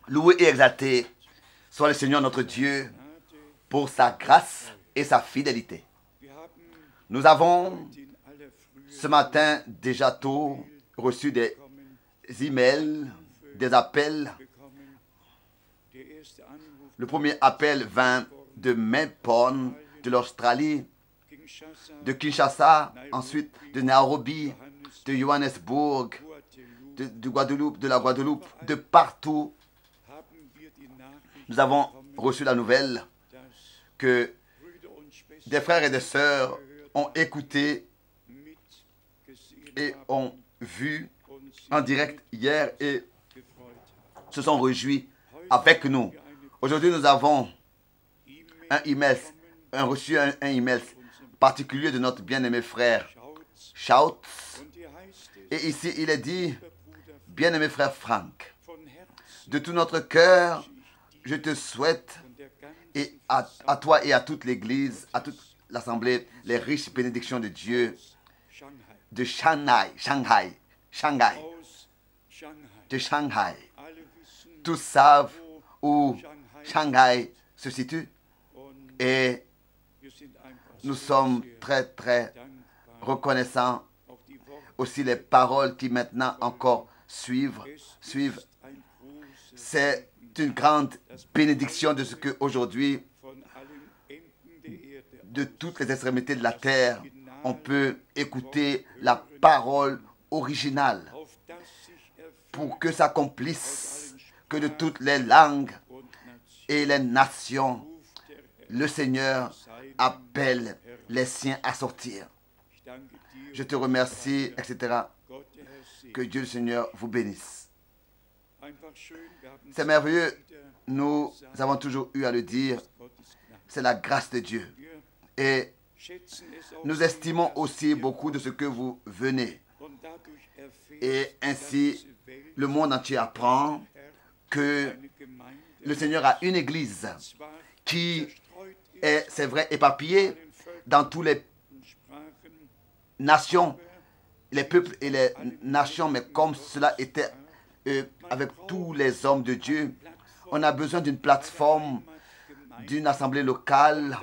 Loué et exalté soit le Seigneur notre Dieu pour sa grâce et sa fidélité. Nous avons ce matin déjà tôt reçu des emails, des appels. Le premier appel vint de Melbourne, de l'Australie, de Kinshasa, ensuite de Nairobi, de Johannesburg, de la Guadeloupe, de partout. Nous avons reçu la nouvelle que des frères et des sœurs ont écouté et ont vu en direct hier et se sont réjouis avec nous. Aujourd'hui, nous avons reçu un email particulier de notre bien-aimé frère Schaut. Et ici, il est dit, bien-aimé frère Frank, de tout notre cœur, je te souhaite, et à toi et à toute l'Église, à toute l'Assemblée, les riches bénédictions de Dieu de Shanghai. Tous savent où Shanghai se situe et nous sommes très très reconnaissants aussi les paroles qui maintenant encore suivent. C'est une grande bénédiction de ce que aujourd'hui, de toutes les extrémités de la terre, on peut écouter la parole originale pour que s'accomplisse, que de toutes les langues et les nations, le Seigneur appelle les siens à sortir. Je te remercie, etc. Que Dieu le Seigneur vous bénisse. C'est merveilleux. Nous avons toujours eu à le dire. C'est la grâce de Dieu. Et nous estimons aussi beaucoup de ce que vous venez. Et ainsi, le monde entier apprend que le Seigneur a une église qui est, c'est vrai, éparpillée dans toutes les nations, les peuples et les nations, mais comme cela était avec tous les hommes de Dieu, on a besoin d'une plateforme, d'une assemblée locale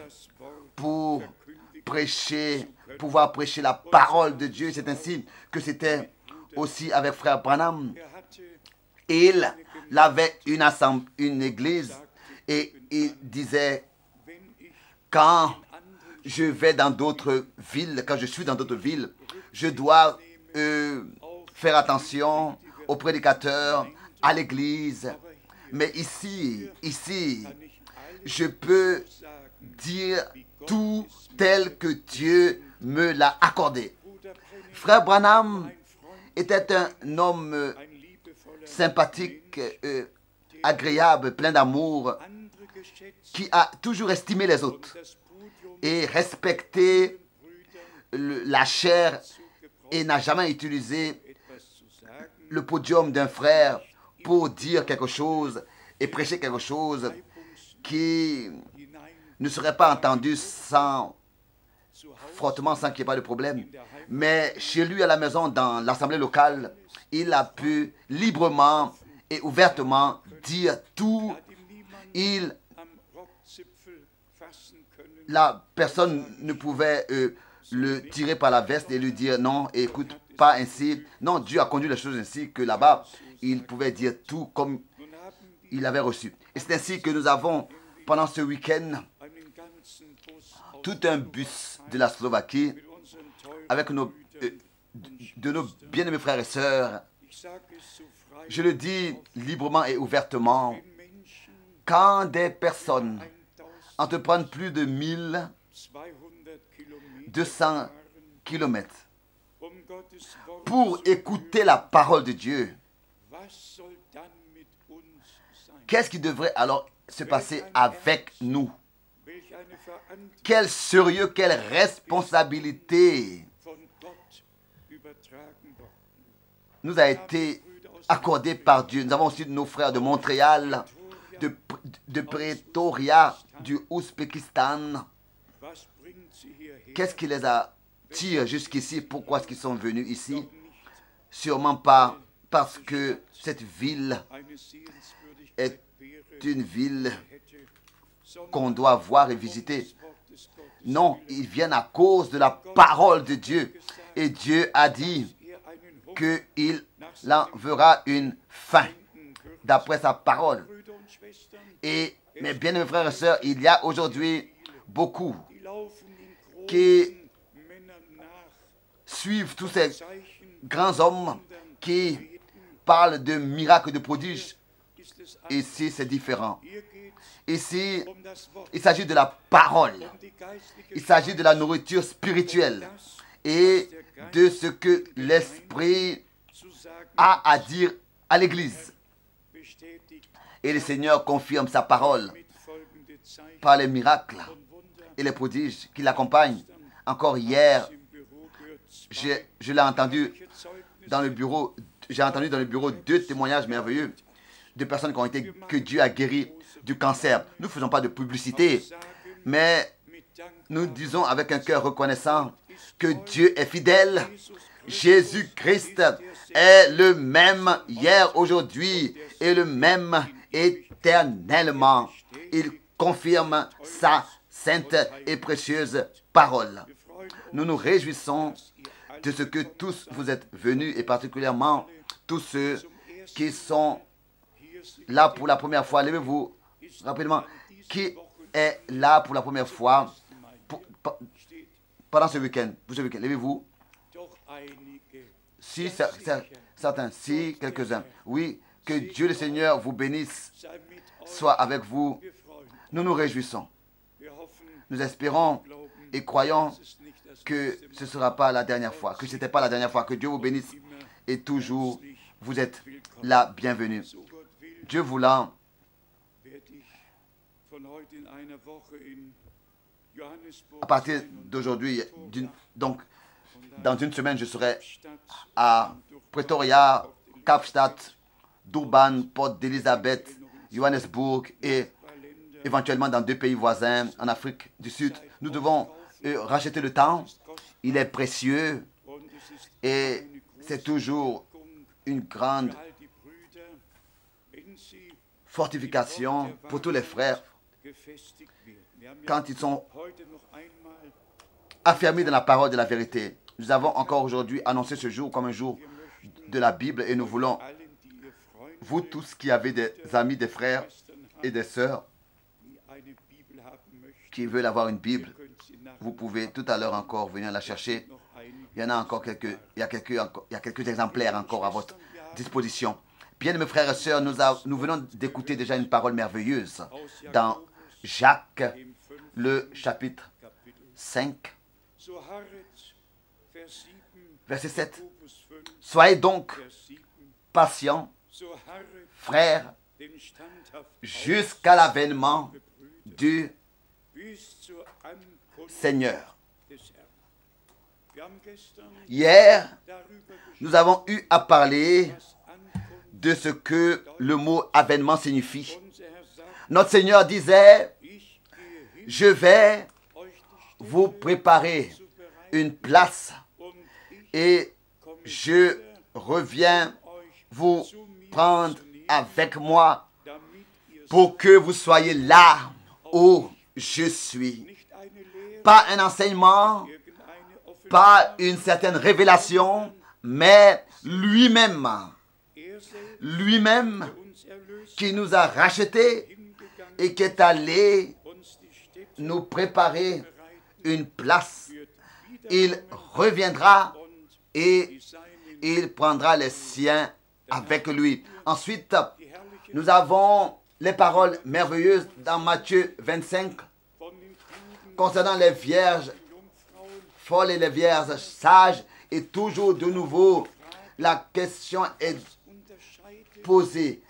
pour prêcher, pouvoir prêcher la parole de Dieu. C'est ainsi que c'était aussi avec frère Branham. Il avait une église et il disait, quand je vais dans d'autres villes, quand je suis dans d'autres villes, je dois faire attention aux prédicateurs, à l'église. Mais ici, je peux dire tout tel que Dieu me l'a accordé. Frère Branham était un homme sympathique, agréable, plein d'amour, qui a toujours estimé les autres et respecté la chair et n'a jamais utilisé le podium d'un frère pour dire quelque chose et prêcher quelque chose qui ne serait pas entendu sans frottement, sans qu'il n'y ait pas de problème. Mais chez lui à la maison, dans l'assemblée locale, il a pu librement et ouvertement dire tout. La personne ne pouvait le tirer par la veste et lui dire non, écoute, pas ainsi. Non, Dieu a conduit les choses ainsi que là-bas, il pouvait dire tout comme il avait reçu. Et c'est ainsi que nous avons, pendant ce week-end, tout un bus de la Slovaquie avec de nos bien-aimés frères et sœurs. Je le dis librement et ouvertement, quand des personnes entreprennent plus de 1200 kilomètres pour écouter la parole de Dieu, qu'est-ce qui devrait alors se passer avec nous? Quel sérieux, quelle responsabilité nous a été accordée par Dieu. Nous avons aussi nos frères de Montréal, de Pretoria, du Ouzbékistan. Qu'est-ce qui les attire jusqu'ici? Pourquoi est-ce qu'ils sont venus ici? Sûrement pas parce que cette ville est une ville qu'on doit voir et visiter. Non, ils viennent à cause de la parole de Dieu. Et Dieu a dit qu'il enverra une fin d'après sa parole. Et mes bien-aimés frères et sœurs, il y a aujourd'hui beaucoup qui suivent tous ces grands hommes qui parlent de miracles, de prodiges. Ici, c'est différent. Ici, il s'agit de la parole. Il s'agit de la nourriture spirituelle et de ce que l'Esprit a à dire à l'Église. Et le Seigneur confirme sa parole par les miracles et les prodiges qui l'accompagnent. Encore hier, je l'ai entendu dans le bureau. J'ai entendu dans le bureau 2 témoignages merveilleux de personnes que Dieu a guéries du cancer. Nous ne faisons pas de publicité, mais nous disons avec un cœur reconnaissant que Dieu est fidèle. Jésus-Christ est le même hier, aujourd'hui et le même éternellement. Il confirme sa sainte et précieuse parole. Nous nous réjouissons de ce que tous vous êtes venus et particulièrement tous ceux qui sont là pour la première fois. Levez-vous rapidement. Qui est là pour la première fois pendant ce week-end? Levez-vous. Si certains, si quelques-uns. Oui, que Dieu le Seigneur vous bénisse, soit avec vous. Nous nous réjouissons. Nous espérons et croyons que ce ne sera pas la dernière fois, que ce n'était pas la dernière fois. Que Dieu vous bénisse et toujours vous êtes la bienvenue. Dieu voulant, à partir d'aujourd'hui, donc dans une semaine, je serai à Pretoria, Kapstadt, Durban, Port d'Elizabeth, Johannesburg et éventuellement dans 2 pays voisins en Afrique du Sud. Nous devons racheter le temps. Il est précieux et c'est toujours une grande fortification pour tous les frères quand ils sont affermis dans la parole de la vérité. Nous avons encore aujourd'hui annoncé ce jour comme un jour de la Bible et nous voulons, vous tous qui avez des amis, des frères et des sœurs qui veulent avoir une Bible, vous pouvez tout à l'heure encore venir la chercher. Il y en a encore quelques, il y a quelques exemplaires encore à votre disposition. Bien, mes frères et sœurs, nous venons d'écouter déjà une parole merveilleuse dans Jacques, le chapitre 5, verset 7. Soyez donc patients, frères, jusqu'à l'avènement du Seigneur. Hier, nous avons eu à parler de ce que le mot avènement signifie. Notre Seigneur disait, je vais vous préparer une place et je reviens vous prendre avec moi pour que vous soyez là où je suis. Pas un enseignement, pas une certaine révélation, mais lui-même qui nous a rachetés et qui est allé nous préparer une place. Il reviendra et il prendra les siens avec lui. Ensuite, nous avons les paroles merveilleuses dans Matthieu 25 concernant les vierges folles et les vierges sages. Et toujours de nouveau, la question est posée.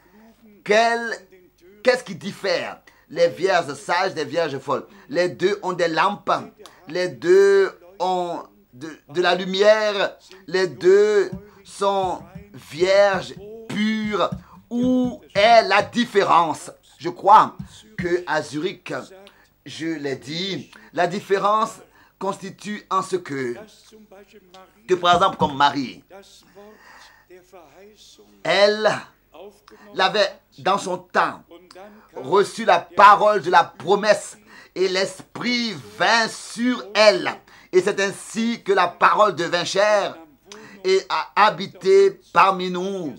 Qu'est-ce qui diffère les vierges sages des vierges folles? Les deux ont des lampes, les deux ont de la lumière, les deux sont vierges, pures. Où est la différence? Je crois qu'à Zurich, je l'ai dit, la différence constitue en ce que par exemple, comme Marie, Elle l'avait dans son temps reçu la parole de la promesse et l'Esprit vint sur elle. Et c'est ainsi que la parole devint chair et a habité parmi nous.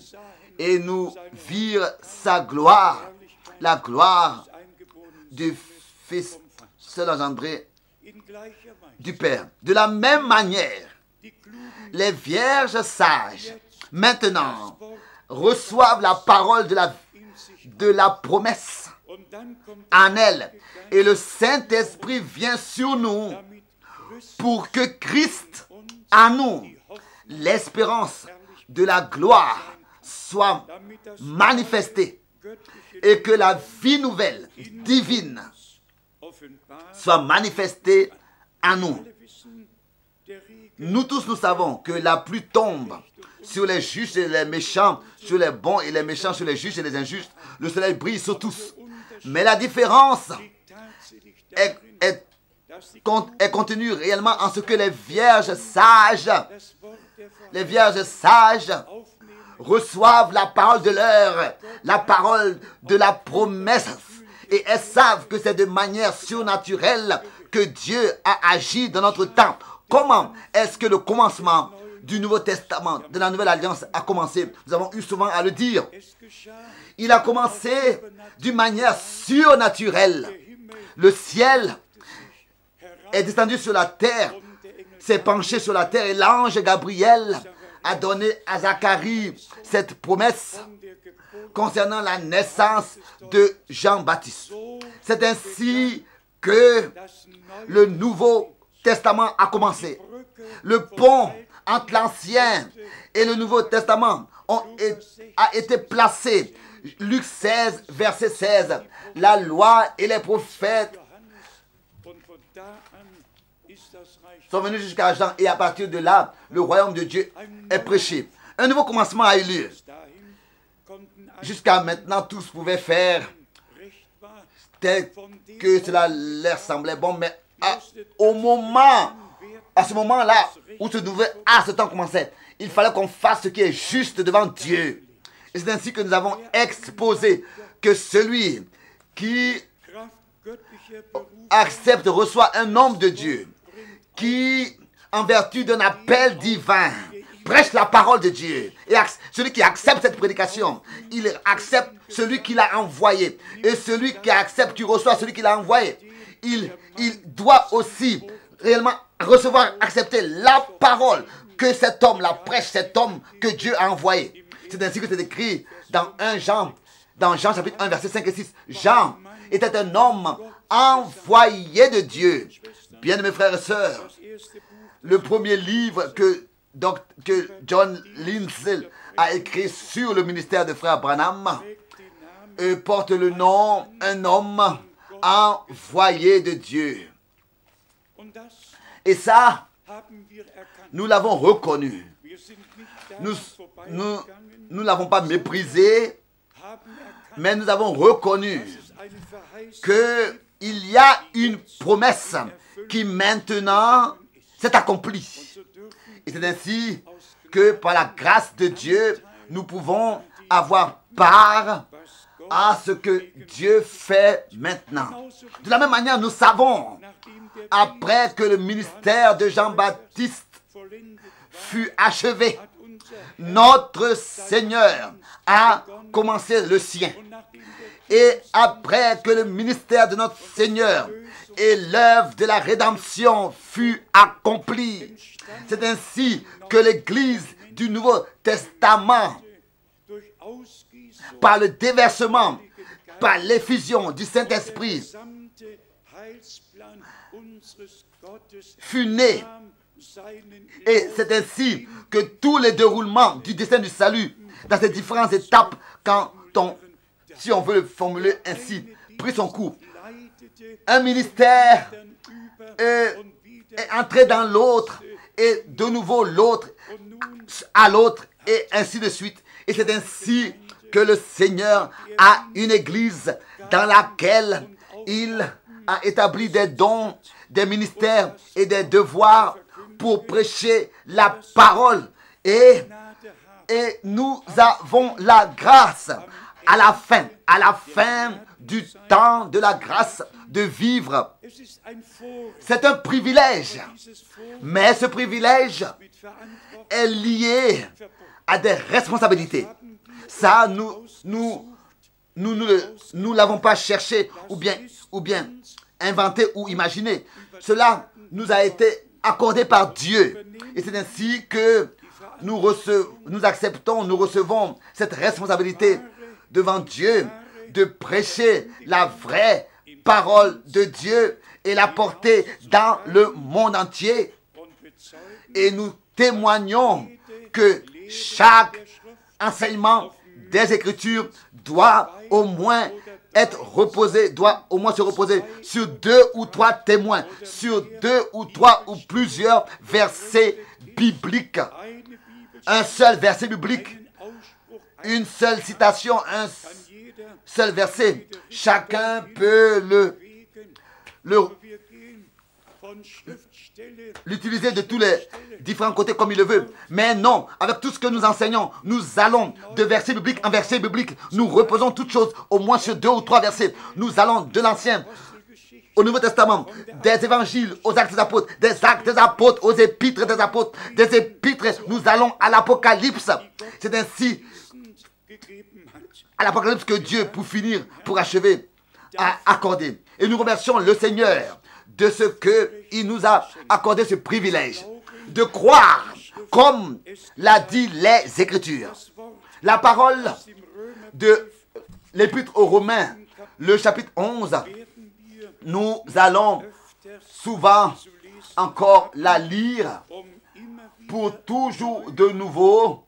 Et nous vîmes sa gloire, la gloire du Fils seul engendré du Père. De la même manière, les vierges sages, maintenant, reçoivent la parole de la promesse en elles. Et le Saint-Esprit vient sur nous pour que Christ, en nous, l'espérance de la gloire, soit manifestée et que la vie nouvelle, divine, soit manifestée en nous. Nous tous, nous savons que la pluie tombe sur les justes et les méchants, sur les bons et les méchants, sur les justes et les injustes. Le soleil brille sur tous. Mais la différence est contenue réellement en ce que les vierges sages reçoivent la parole de l'heure, la parole de la promesse. Et elles savent que c'est de manière surnaturelle que Dieu a agi dans notre temps. Comment est-ce que le commencement du Nouveau Testament, de la Nouvelle Alliance a commencé? Nous avons eu souvent à le dire. Il a commencé d'une manière surnaturelle. Le ciel est descendu sur la terre, s'est penché sur la terre et l'ange Gabriel a donné à Zacharie cette promesse concernant la naissance de Jean-Baptiste. C'est ainsi que le Nouveau Testament a commencé. Le pont entre l'Ancien et le Nouveau Testament a été placé. Luc 16, verset 16. La loi et les prophètes sont venus jusqu'à Jean et à partir de là, le royaume de Dieu est prêché. Un nouveau commencement a eu lieu. Jusqu'à maintenant, tous pouvaient faire tel que cela leur semblait bon, mais à ce moment-là, où ce temps commençait, il fallait qu'on fasse ce qui est juste devant Dieu. Et c'est ainsi que nous avons exposé que celui qui accepte, reçoit un homme de Dieu, qui, en vertu d'un appel divin, prêche la parole de Dieu. Et celui qui accepte cette prédication, il accepte celui qui l'a envoyé. Et celui qui accepte, qui reçoit celui qui l'a envoyé, il doit aussi réellement recevoir, accepter la parole que cet homme la prêche, cet homme que Dieu a envoyé. C'est ainsi que c'est écrit dans Jean chapitre 1, verset 5 et 6. Jean était un homme envoyé de Dieu. Bien mes frères et sœurs, le premier livre que John Lindsay a écrit sur le ministère de frère Branham porte le nom un homme envoyé de Dieu. Et ça, nous l'avons reconnu. Nous ne l'avons pas méprisé, mais nous avons reconnu qu'il y a une promesse qui maintenant s'est accomplie. Et c'est ainsi que par la grâce de Dieu, nous pouvons avoir part à ce que Dieu fait maintenant. De la même manière, nous savons, après que le ministère de Jean-Baptiste fut achevé, notre Seigneur a commencé le sien. Et après que le ministère de notre Seigneur et l'œuvre de la rédemption fut accomplie, c'est ainsi que l'Église du Nouveau Testament, par le déversement, par l'effusion du Saint-Esprit, fut née. Et c'est ainsi que tous les déroulements du destin du salut, dans ces différentes étapes, si on veut le formuler ainsi, prit son cours. Un ministère est entré dans l'autre, et de nouveau l'autre à l'autre, et ainsi de suite. Et c'est ainsi que le Seigneur a une église dans laquelle il a établi des dons, des ministères et des devoirs pour prêcher la parole. Et Et nous avons la grâce à la fin du temps de la grâce de vivre. C'est un privilège, mais ce privilège est lié à des responsabilités. Ça, nous l'avons pas cherché ou bien inventé ou imaginé. Cela nous a été accordé par Dieu. Et c'est ainsi que nous recevons cette responsabilité devant Dieu de prêcher la vraie parole de Dieu et la porter dans le monde entier. Et nous témoignons que chaque enseignement des Écritures doit au moins se reposer sur 2 ou 3 témoins, sur 2 ou 3 ou plusieurs versets bibliques. Un seul verset biblique, une seule citation, un seul verset. Chacun peut l'utiliser de tous les différents côtés comme il le veut. Mais non, avec tout ce que nous enseignons, nous allons de verset biblique en verset biblique. Nous reposons toutes choses au moins sur 2 ou 3 versets. Nous allons de l'Ancien au Nouveau Testament, des évangiles aux actes des apôtres, des actes des apôtres aux épîtres des apôtres, des épîtres, nous allons à l'Apocalypse. C'est ainsi à l'Apocalypse que Dieu, pour finir, pour achever, a accordé. Et nous remercions le Seigneur de ce qu'il nous a accordé ce privilège de croire comme l'a dit les Écritures. La parole de l'Épître aux Romains, le chapitre 11, nous allons souvent encore la lire pour toujours de nouveau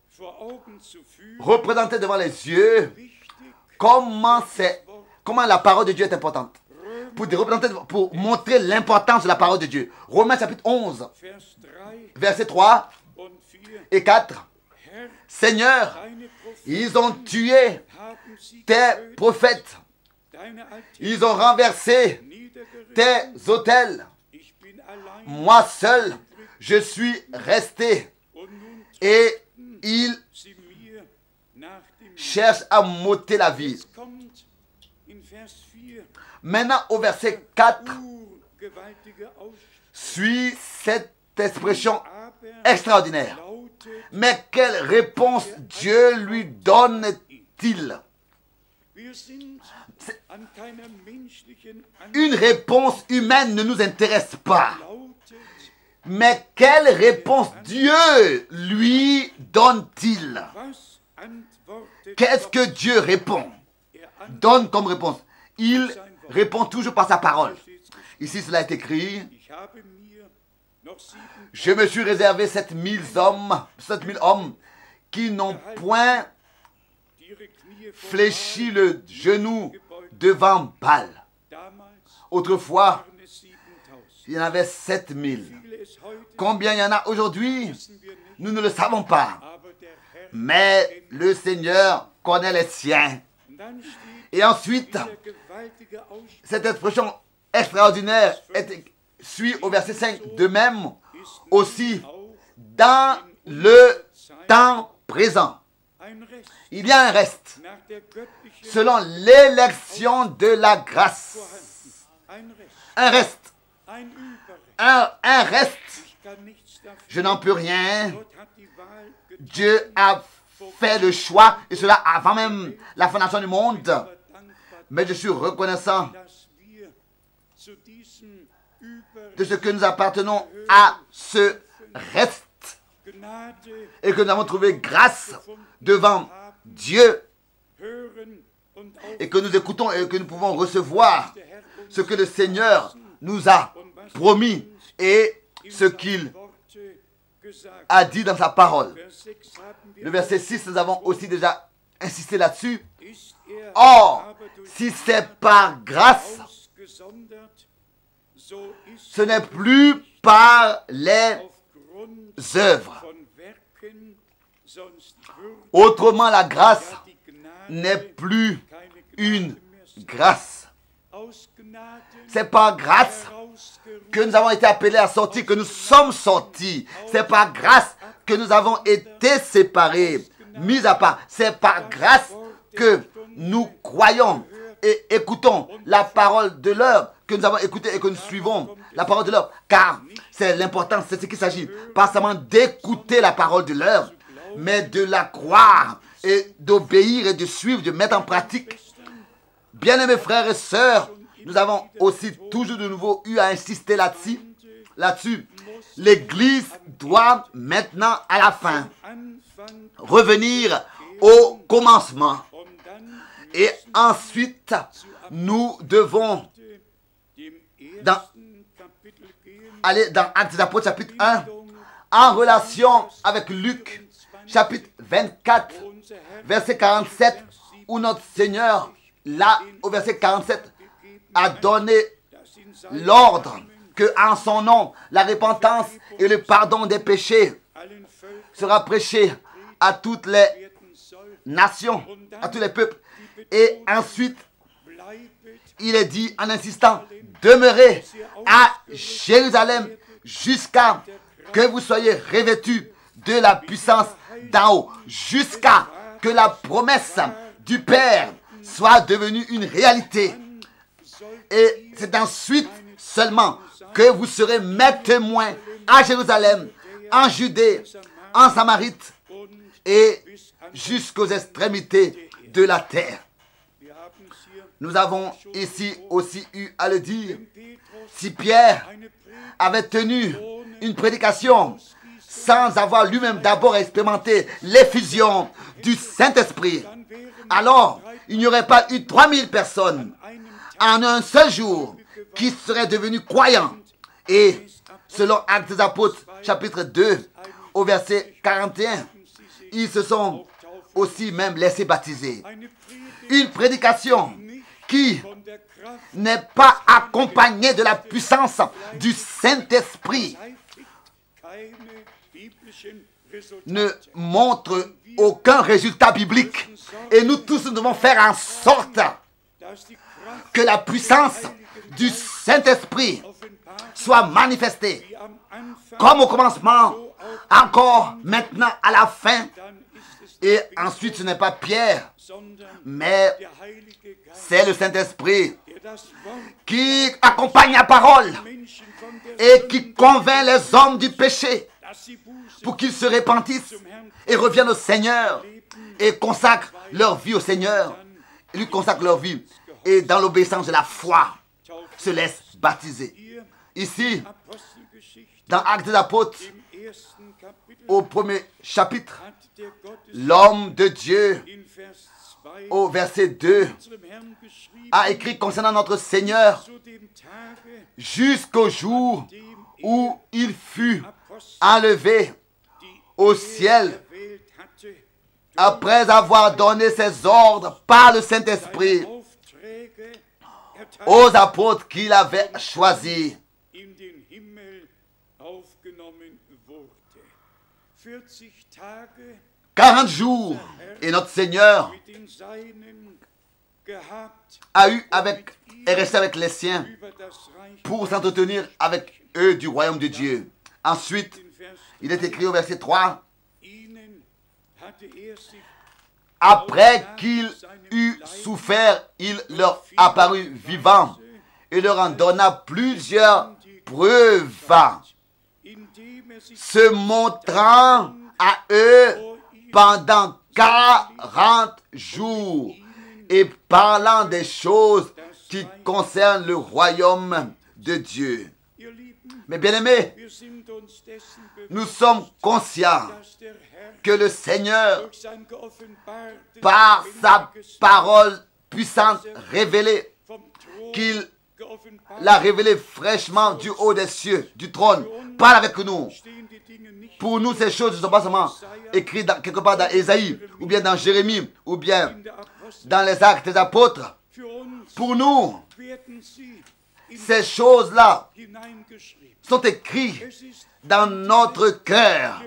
représenter devant les yeux comment la parole de Dieu est importante. Pour montrer l'importance de la parole de Dieu. Romains chapitre 11, versets 3 et 4. Seigneur, ils ont tué tes prophètes. Ils ont renversé tes autels. Moi seul, je suis resté. Et ils cherchent à m'ôter la vie. Maintenant, au verset 4, suit cette expression extraordinaire. Mais quelle réponse Dieu lui donne-t-il? Une réponse humaine ne nous intéresse pas. Mais quelle réponse Dieu lui donne-t-il? Qu'est-ce que Dieu donne comme réponse? Il répond toujours par sa parole. Ici, cela est écrit. Je me suis réservé 7000 hommes qui n'ont point fléchi le genou devant Baal. Autrefois, il y en avait 7000. Combien il y en a aujourd'hui? Nous ne le savons pas. Mais le Seigneur connaît les siens. Et ensuite, cette expression extraordinaire suit au verset 5. De même, aussi, dans le temps présent, il y a un reste, selon l'élection de la grâce. Un reste. Un reste. Je n'en peux rien. Dieu a fait le choix, et cela avant même la fondation du monde. Mais je suis reconnaissant de ce que nous appartenons à ce reste et que nous avons trouvé grâce devant Dieu et que nous écoutons et que nous pouvons recevoir ce que le Seigneur nous a promis et ce qu'il a dit dans sa parole. Le verset 6, nous avons aussi déjà insisté là-dessus. Or, si c'est par grâce, ce n'est plus par les œuvres. Autrement, la grâce n'est plus une grâce. C'est par grâce que nous avons été appelés à sortir, que nous sommes sortis. C'est par grâce que nous avons été séparés. mis à part. C'est par grâce que nous croyons et écoutons la parole de l'heure, que nous avons écouté et que nous suivons la parole de l'heure. Car c'est l'important, c'est ce qu'il s'agit. Pas seulement d'écouter la parole de l'heure, mais de la croire et d'obéir et de suivre, de mettre en pratique. Bien-aimés frères et sœurs, nous avons aussi toujours de nouveau eu à insister là-dessus. L'Église doit maintenant, à la fin, revenir au commencement. Et ensuite, nous devons aller dans Actes des Apôtres, chapitre 1, en relation avec Luc, chapitre 24, verset 47, où notre Seigneur, là, au verset 47, a donné l'ordre que en son nom, la repentance et le pardon des péchés sera prêché à toutes les nations, à tous les peuples. Et ensuite, il est dit en insistant, demeurez à Jérusalem jusqu'à que vous soyez revêtus de la puissance d'en haut, jusqu'à que la promesse du Père soit devenue une réalité. Et c'est ensuite seulement que vous serez mes témoins à Jérusalem, en Judée, en Samarite et jusqu'aux extrémités de la terre. Nous avons ici aussi eu à le dire. Si Pierre avait tenu une prédication sans avoir lui-même d'abord expérimenté l'effusion du Saint-Esprit, alors il n'y aurait pas eu 3000 personnes en un seul jour qui seraient devenues croyants. Et selon Actes des Apôtres, chapitre 2, au verset 41, ils se sont aussi même laissés baptiser. Une prédication qui n'est pas accompagnée de la puissance du Saint-Esprit ne montre aucun résultat biblique. Et nous tous, nous devons faire en sorte que la puissance du Saint-Esprit soit manifestée comme au commencement, encore maintenant à la fin. Et ensuite, ce n'est pas Pierre, mais c'est le Saint-Esprit qui accompagne la parole et qui convainc les hommes du péché pour qu'ils se repentissent et reviennent au Seigneur et consacrent leur vie au Seigneur. Ils lui consacrent leur vie et dans l'obéissance de la foi se laissent baptiser. Ici, dans Actes des Apôtres, au premier chapitre, l'homme de Dieu, au verset 2, a écrit concernant notre Seigneur, jusqu'au jour où il fut enlevé au ciel, après avoir donné ses ordres par le Saint-Esprit aux apôtres qu'il avait choisis. 40 jours, et notre Seigneur est resté avec les siens pour s'entretenir avec eux du royaume de Dieu. Ensuite, il est écrit au verset 3, après qu'il eut souffert, il leur apparut vivant et leur en donna plusieurs preuves, se montrant à eux pendant 40 jours et parlant des choses qui concernent le royaume de Dieu. Mais bien-aimés, nous sommes conscients que le Seigneur, par sa parole puissante révélée, qu'il l'a révélée fraîchement du haut des cieux, du trône, parle avec nous. Pour nous, ces choses ne sont pas seulement écrites quelque part dans Ésaïe, ou bien dans Jérémie, ou bien dans les Actes des Apôtres. Pour nous, ces choses-là sont écrites dans notre cœur.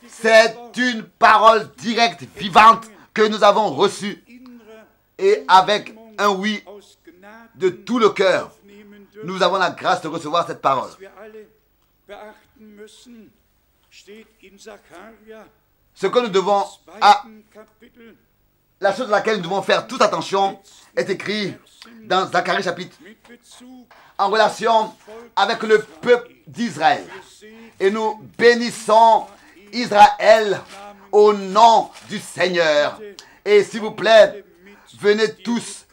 C'est une parole directe, vivante, que nous avons reçue. Et avec un oui de tout le cœur, nous avons la grâce de recevoir cette parole. Ce que nous devons, la chose à laquelle nous devons faire toute attention est écrit dans Zacharie chapitre en relation avec le peuple d'Israël. Et nous bénissons Israël au nom du Seigneur. Et s'il vous plaît, venez tous,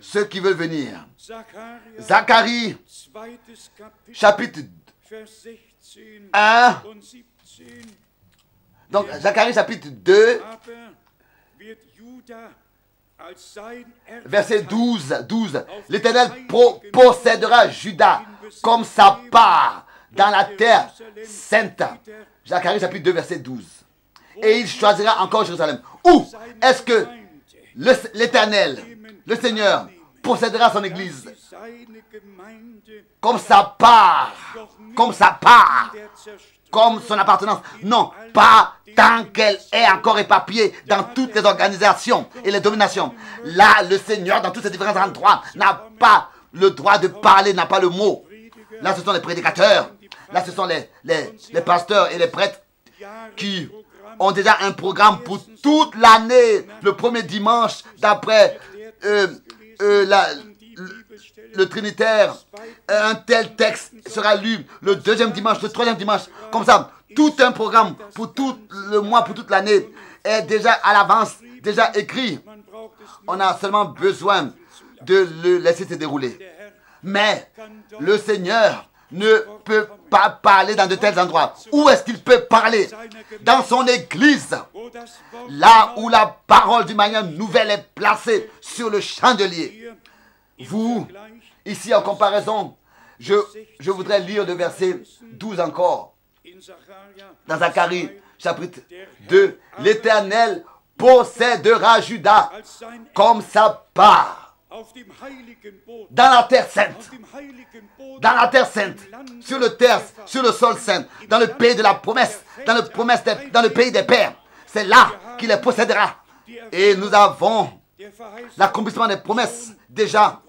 ceux qui veulent venir. Zacharie, chapitre 1. Donc, Zacharie, chapitre 2, verset 12. L'Éternel possédera Juda comme sa part dans la terre sainte. Zacharie, chapitre 2, verset 12. Et il choisira encore Jérusalem. Où est-ce que l'Éternel, le Seigneur, possédera son église comme sa part, comme son appartenance? Non, pas tant qu'elle est encore éparpillée dans toutes les organisations et les dominations. Là, le Seigneur, dans tous ces différents endroits, n'a pas le droit de parler, n'a pas le mot. Là, ce sont les prédicateurs. Là, ce sont les pasteurs et les prêtres qui ont déjà un programme pour toute l'année. Le premier dimanche, d'après le Trinitaire, un tel texte sera lu. Le deuxième dimanche, le troisième dimanche, comme ça. Tout un programme pour tout le mois, pour toute l'année est déjà à l'avance, déjà écrit. On a seulement besoin de le laisser se dérouler. Mais le Seigneur ne peut pas parler dans de tels endroits. Où est-ce qu'il peut parler? Dans son église, là où la parole d'une manière nouvelle est placée sur le chandelier. Vous, ici en comparaison, je voudrais lire le verset 12 encore. Dans Zacharie, chapitre 2, l'Éternel possédera Juda comme sa part dans la terre sainte. Dans la terre sainte, sur le sol saint, dans le pays de la promesse, dans le pays des pères. C'est là qu'il les possédera. Et nous avons l'accomplissement des promesses déjà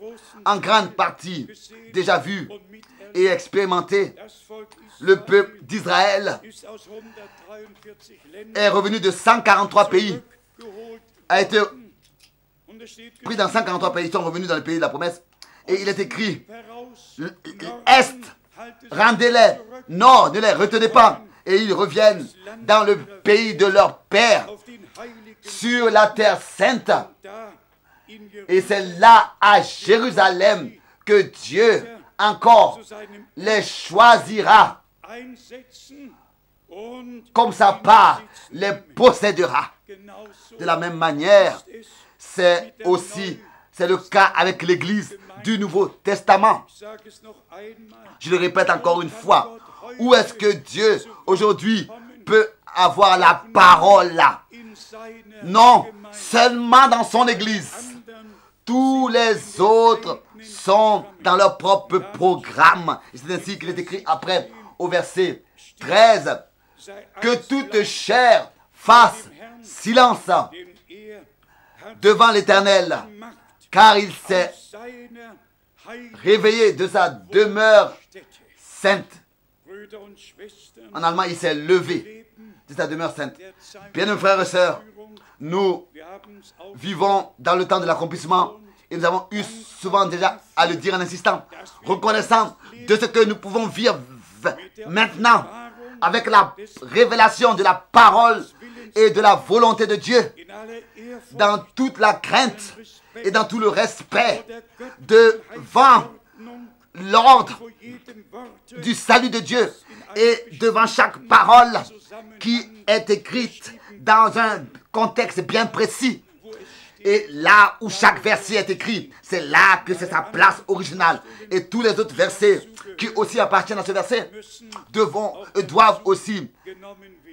en grande partie déjà vu et expérimenté. Le peuple d'Israël est revenu de 143 pays, a été pris dans 143 pays, ils sont revenus dans le pays de la promesse. Et il est écrit, Est, rendez-les, Nord, ne les retenez pas. Et ils reviennent dans le pays de leur père, sur la terre sainte. Et c'est là, à Jérusalem, que Dieu encore les choisira. Comme sa part, les possédera. De la même manière, c'est le cas avec l'Église du Nouveau Testament. Je le répète encore une fois. Où est-ce que Dieu, aujourd'hui, peut avoir la parole là? Non, seulement dans son Église. Tous les autres sont dans leur propre programme. C'est ainsi qu'il est écrit après, au verset 13, que toute chair fasse silence devant l'Éternel, car il s'est réveillé de sa demeure sainte. En allemand, il s'est levé de sa demeure sainte. Bien, mes frères et sœurs, nous vivons dans le temps de l'accomplissement et nous avons eu souvent déjà à le dire en insistant, reconnaissant de ce que nous pouvons vivre maintenant avec la révélation de la parole et de la volonté de Dieu, dans toute la crainte et dans tout le respect devant l'ordre du salut de Dieu et devant chaque parole qui est écrite dans un contexte bien précis. Et là où chaque verset est écrit, c'est là que c'est sa place originale. Et tous les autres versets qui aussi appartiennent à ce verset doivent aussi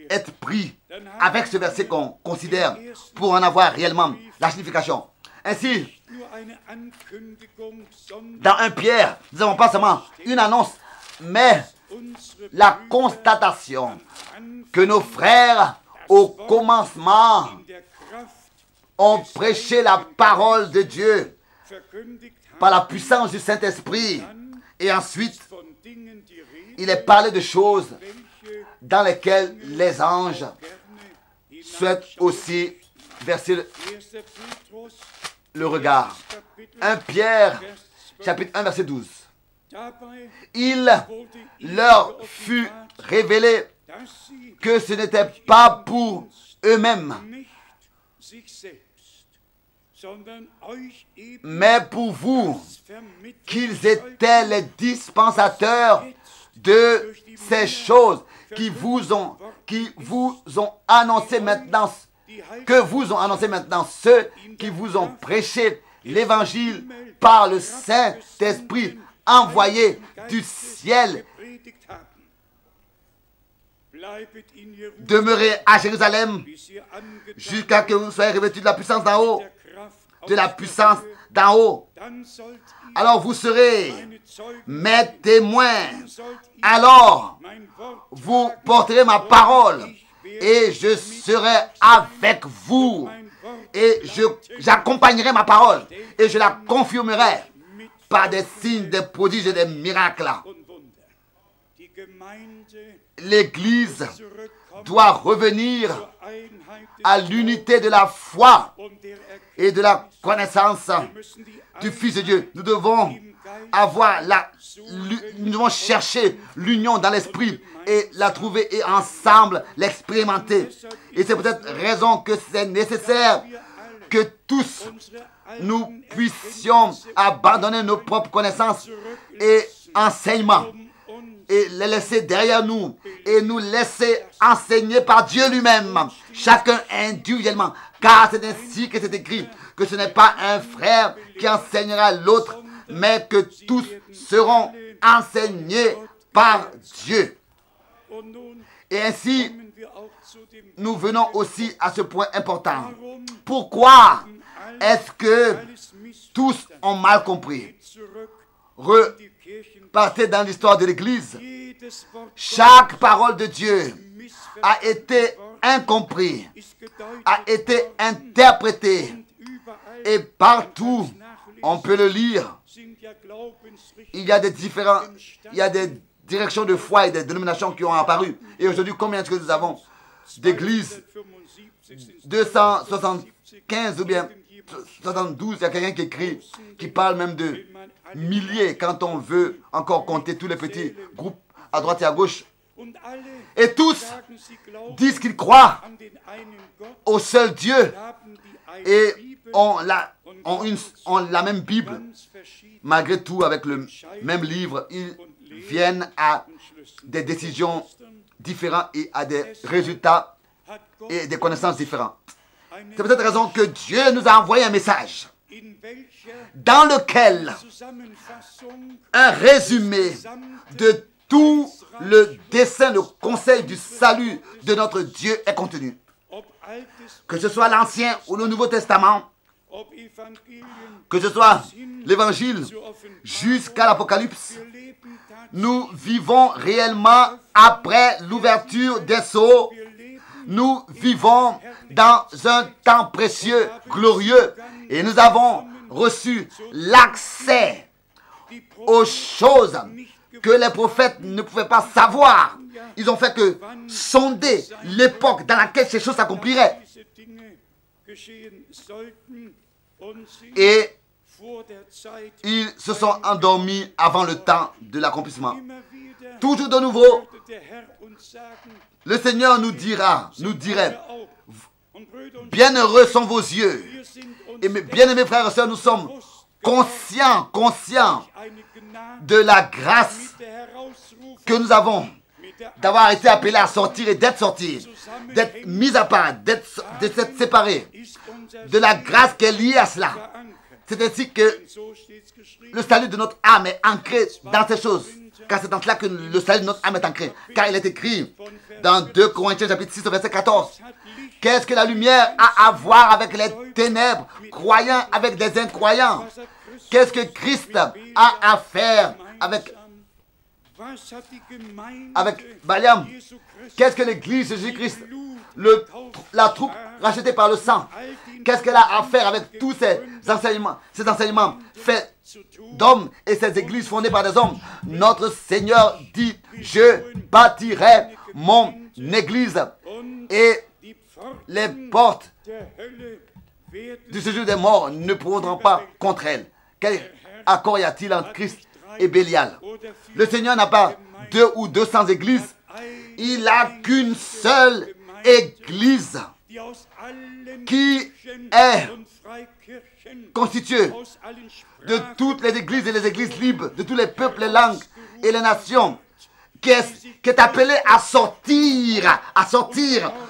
être pris avec ce verset qu'on considère pour en avoir réellement la signification. Ainsi, dans 1 Pierre, nous n'avons pas seulement une annonce, mais la constatation que nos frères au commencement ont prêché la parole de Dieu par la puissance du Saint-Esprit. Et ensuite, il est parlé de choses dans lesquelles les anges souhaite aussi verser le regard. 1 Pierre, chapitre 1, verset 12. Il leur fut révélé que ce n'était pas pour eux-mêmes, mais pour vous, qu'ils étaient les dispensateurs de ces choses qui vous ont annoncé maintenant, que vous ont annoncé maintenant ceux qui vous ont prêché l'évangile par le Saint-Esprit envoyé du ciel. Demeurez à Jérusalem jusqu'à ce que vous soyez revêtus de la puissance d'en haut. De la puissance d'en haut. Alors vous serez mes témoins. Alors vous porterez ma parole et je serai avec vous. Et j'accompagnerai ma parole et je la confirmerai par des signes, des prodiges et des miracles. L'Église doit revenir à l'unité de la foi et de la connaissance du Fils de Dieu. Nous devons nous devons chercher l'union dans l'esprit et la trouver et ensemble l'expérimenter. Et c'est peut-être raison que c'est nécessaire que tous nous puissions abandonner nos propres connaissances et enseignements et les laisser derrière nous et nous laisser enseigner par Dieu lui-même, chacun individuellement, car c'est ainsi que c'est écrit, que ce n'est pas un frère qui enseignera l'autre, mais que tous seront enseignés par Dieu. Et ainsi, nous venons aussi à ce point important. Pourquoi est-ce que tous ont mal compris? Repartez dans l'histoire de l'Église. Chaque parole de Dieu a été incomprise, a été interprétée. Et partout, on peut le lire. Il y a des directions de foi et des dénominations qui ont apparu. Et aujourd'hui, combien est-ce que nous avons d'églises? 275 ou bien 72, il y a quelqu'un qui écrit, qui parle même de milliers quand on veut encore compter tous les petits groupes à droite et à gauche. Et tous disent qu'ils croient au seul Dieu et ont la même Bible. Malgré tout, avec le même livre, ils viennent à des décisions différentes et à des résultats et des connaissances différentes. C'est peut-être raison que Dieu nous a envoyé un message dans lequel un résumé de tout le dessein, le conseil du salut de notre Dieu est contenu. Que ce soit l'Ancien ou le Nouveau Testament, que ce soit l'Évangile jusqu'à l'Apocalypse, nous vivons réellement après l'ouverture des sceaux. Nous vivons dans un temps précieux, glorieux, et nous avons reçu l'accès aux choses que les prophètes ne pouvaient pas savoir. Ils ont fait que sonder l'époque dans laquelle ces choses s'accompliraient. Et ils se sont endormis avant le temps de l'accomplissement. Toujours de nouveau, le Seigneur nous dirait, bienheureux sont vos yeux. Et mes bien-aimés frères et sœurs, nous sommes conscients de la grâce que nous avons d'avoir été appelés à sortir et d'être sortis, d'être mis à part, d'être séparés, de la grâce qui est liée à cela. C'est ainsi que le salut de notre âme est ancré dans ces choses. Car c'est dans cela que le salut de notre âme est ancré. Car il est écrit dans 2 Corinthiens chapitre 6 verset 14. Qu'est-ce que la lumière a à voir avec les ténèbres, croyants avec des incroyants? Qu'est-ce que Christ a à faire avec Balaam? Qu'est-ce que l'Église de Jésus-Christ, la troupe rachetée par le sang, qu'est-ce qu'elle a à faire avec tous ces enseignements faits d'hommes et ces églises fondées par des hommes? Notre Seigneur dit, je bâtirai mon église et les portes du séjour des morts ne pourront pas contre elle. Quel accord y a-t-il entre Christ et Bélial? Le Seigneur n'a pas 200 ou 200 églises. Il n'a qu'une seule église qui est constituée de toutes les églises et les églises libres, de tous les peuples, les langues et les nations, qui est appelée à sortir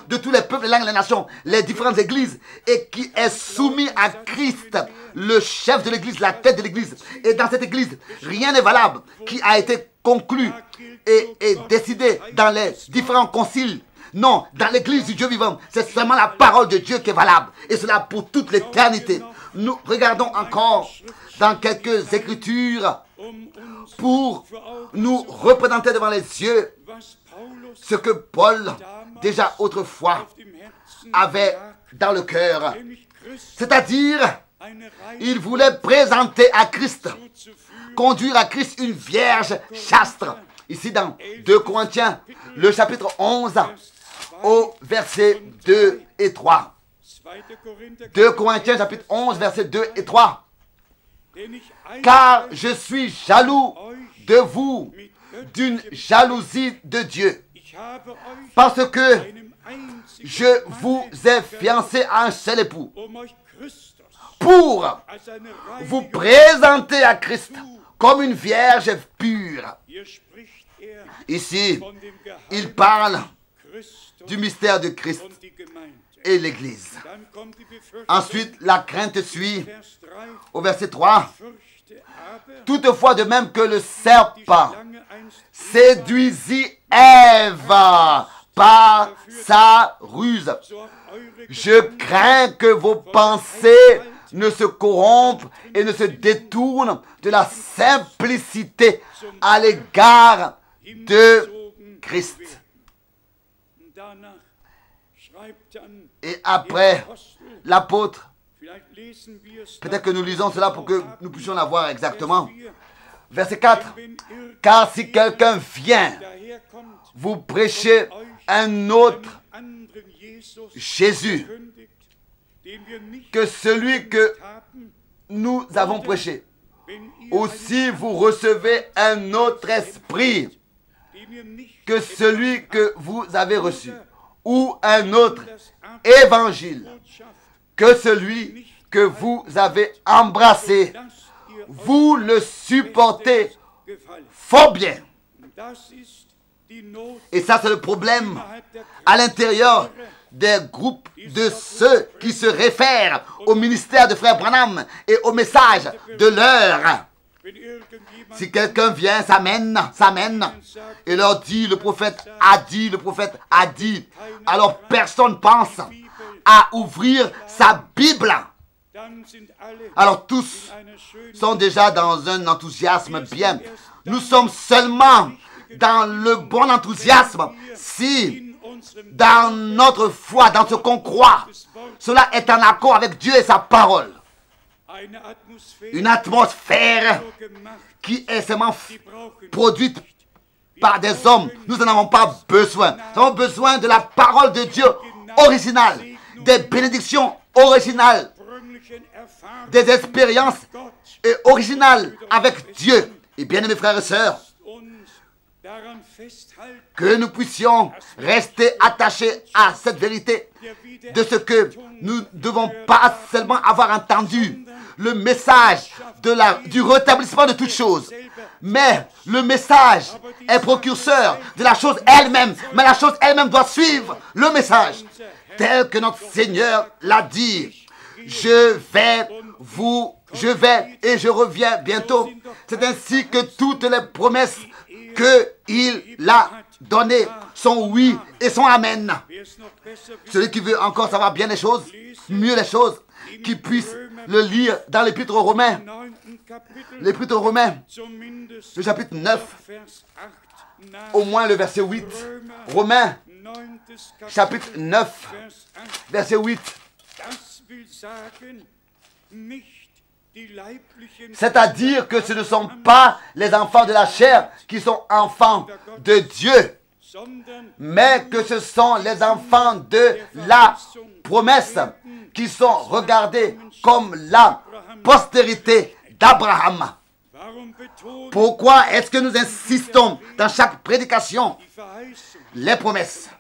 de tous les peuples, les langues et les nations, les différentes églises, et qui est soumise à Christ, le chef de l'église, la tête de l'église. Et dans cette église, rien n'est valable qui a été conclu et décidé dans les différents conciles. Non, dans l'église du Dieu vivant, c'est seulement la parole de Dieu qui est valable. Et cela pour toute l'éternité. Nous regardons encore dans quelques écritures pour nous représenter devant les yeux ce que Paul, déjà autrefois, avait dans le cœur. C'est-à-dire, il voulait présenter à Christ, conduire à Christ une vierge chaste. Ici dans 2 Corinthiens, le chapitre 11, au verset 2 et 3. 2 Corinthiens, chapitre 11, verset 2 et 3. Car je suis jaloux de vous d'une jalousie de Dieu, parce que je vous ai fiancé à un seul époux, pour vous présenter à Christ comme une vierge pure. Ici, il parle du mystère de Christ et l'Église. Ensuite, la crainte suit au verset 3. Toutefois, de même que le serpent séduisit Ève par sa ruse, je crains que vos pensées ne se corrompent et ne se détournent de la simplicité à l'égard de Christ. Et après, l'apôtre, peut-être que nous lisons cela pour que nous puissions la voir exactement. Verset 4. Car si quelqu'un vient vous prêcher un autre Jésus que celui que nous avons prêché, ou si vous recevez un autre esprit que celui que vous avez reçu, ou un autre évangile que celui que vous avez embrassé, vous le supportez fort bien. Et ça, c'est le problème à l'intérieur des groupes de ceux qui se réfèrent au ministère de Frère Branham et au message de l'heure. Si quelqu'un vient, s'amène, et leur dit, le prophète a dit, alors personne pense à ouvrir sa Bible. Alors tous sont déjà dans un enthousiasme bien. Nous sommes seulement dans le bon enthousiasme si dans notre foi, dans ce qu'on croit, cela est en accord avec Dieu et sa parole. Une atmosphère qui est seulement produite par des hommes. Nous n'en avons pas besoin. Nous avons besoin de la parole de Dieu originale, des bénédictions originales, des expériences originales avec Dieu. Et bien aimés frères et sœurs, que nous puissions rester attachés à cette vérité de ce que nous ne devons pas seulement avoir entendu le message du rétablissement de toutes choses, mais le message est précurseur de la chose elle-même, mais la chose elle-même doit suivre le message tel que notre Seigneur l'a dit. Je vais et je reviens bientôt. C'est ainsi que toutes les promesses qu'il a données sont oui et sont amen. Celui qui veut encore savoir bien les choses, mieux les choses, qui puisse le lire dans l'Épître aux Romains. L'Épître aux Romains, le chapitre 9, au moins le verset 8. Romains, chapitre 9, verset 8. C'est-à-dire que ce ne sont pas les enfants de la chair qui sont enfants de Dieu, mais que ce sont les enfants de la promesse qui sont regardés comme la postérité d'Abraham. Pourquoi est-ce que nous insistons dans chaque prédication les promesses?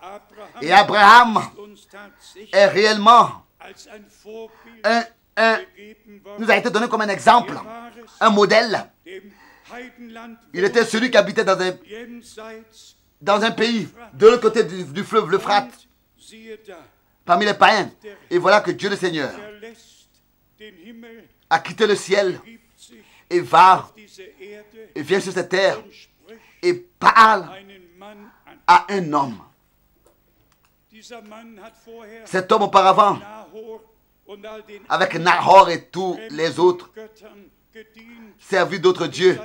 Et Abraham est réellement nous a été donné comme un exemple, un modèle. Il était celui qui habitait dans un pays de l'autre côté du fleuve l'Euphrate, parmi les païens. Et voilà que Dieu le Seigneur a quitté le ciel et vient sur cette terre et parle à un homme. Cet homme auparavant, avec Nahor et tous les autres, servi d'autres dieux.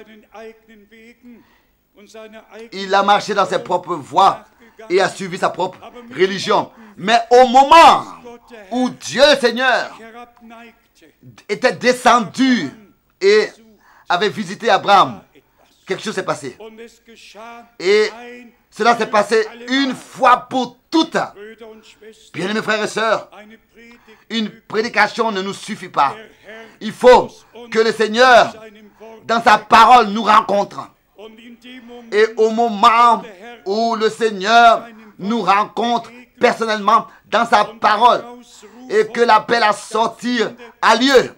Il a marché dans ses propres voies et a suivi sa propre religion. Mais au moment où Dieu le Seigneur était descendu et avait visité Abraham, quelque chose s'est passé. Et cela s'est passé une fois pour toutes. Bien-aimés frères et sœurs, une prédication ne nous suffit pas. Il faut que le Seigneur, dans sa parole, nous rencontre. Et au moment où le Seigneur nous rencontre personnellement dans sa parole, et que l'appel à sortir a lieu,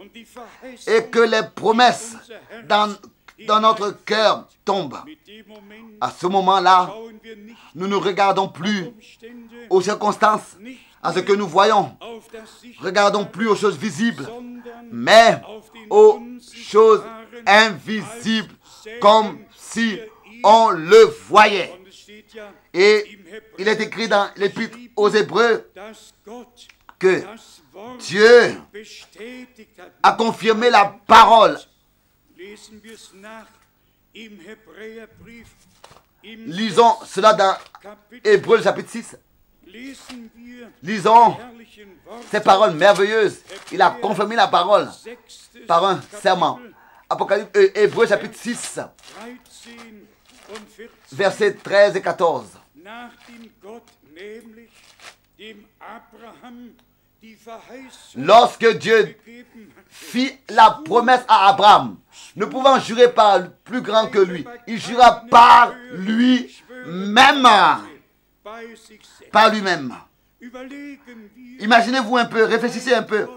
et que les promesses dans notre cœur tombent, à ce moment-là, nous ne regardons plus aux circonstances, à ce que nous voyons. Regardons plus aux choses visibles, mais aux choses invisibles, comme si on le voyait. Et il est écrit dans l'Épître aux Hébreux que Dieu a confirmé la parole. Lisons cela dans Hébreux chapitre 6. Lisons ces paroles merveilleuses. Il a confirmé la parole par un serment. Hébreux chapitre 6, versets 13 et 14. Lorsque Dieu fit la promesse à Abraham, ne pouvant jurer par plus grand que lui, il jura par lui-même. Par lui-même. Imaginez-vous un peu, réfléchissez un peu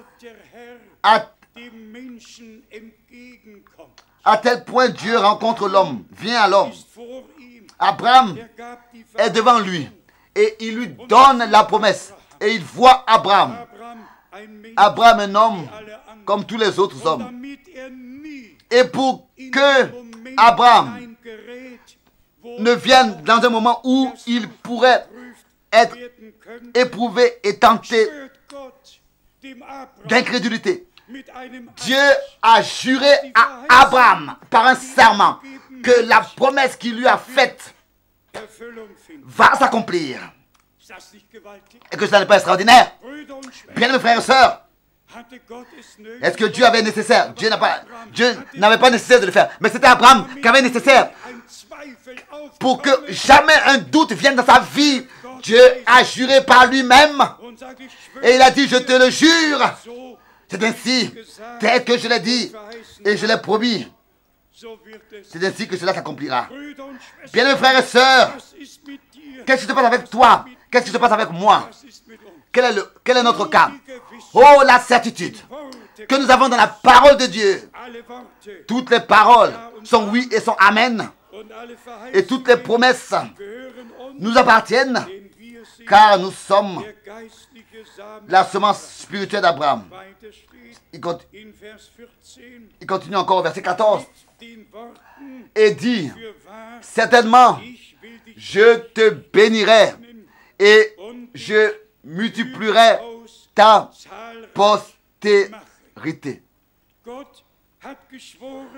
à tel point Dieu rencontre l'homme, vient à l'homme. Abraham est devant lui et il lui donne la promesse. Et il voit Abraham. Abraham, un homme comme tous les autres hommes. Et pour que Abraham ne vienne dans un moment où il pourrait être éprouvé et tenté d'incrédulité, Dieu a juré à Abraham par un serment que la promesse qu'il lui a faite va s'accomplir. Et que ça n'est pas extraordinaire. Bien, mes frères et sœurs, est-ce que Dieu avait nécessaire? Dieu n'avait pas nécessaire de le faire. Mais c'était Abraham qui avait nécessaire. Pour que jamais un doute vienne dans sa vie, Dieu a juré par lui-même. Et il a dit, je te le jure. C'est ainsi, tel que je l'ai dit et je l'ai promis. C'est ainsi que cela s'accomplira. Bien, mes frères et sœurs, qu'est-ce qui se passe avec toi? Qu'est-ce qui se passe avec moi? Quel est notre cas? Oh, la certitude que nous avons dans la parole de Dieu. Toutes les paroles sont oui et sont amen. Et toutes les promesses nous appartiennent, car nous sommes la semence spirituelle d'Abraham. Il continue encore au verset 14 et dit, certainement, je te bénirai et je multiplierai ta postérité.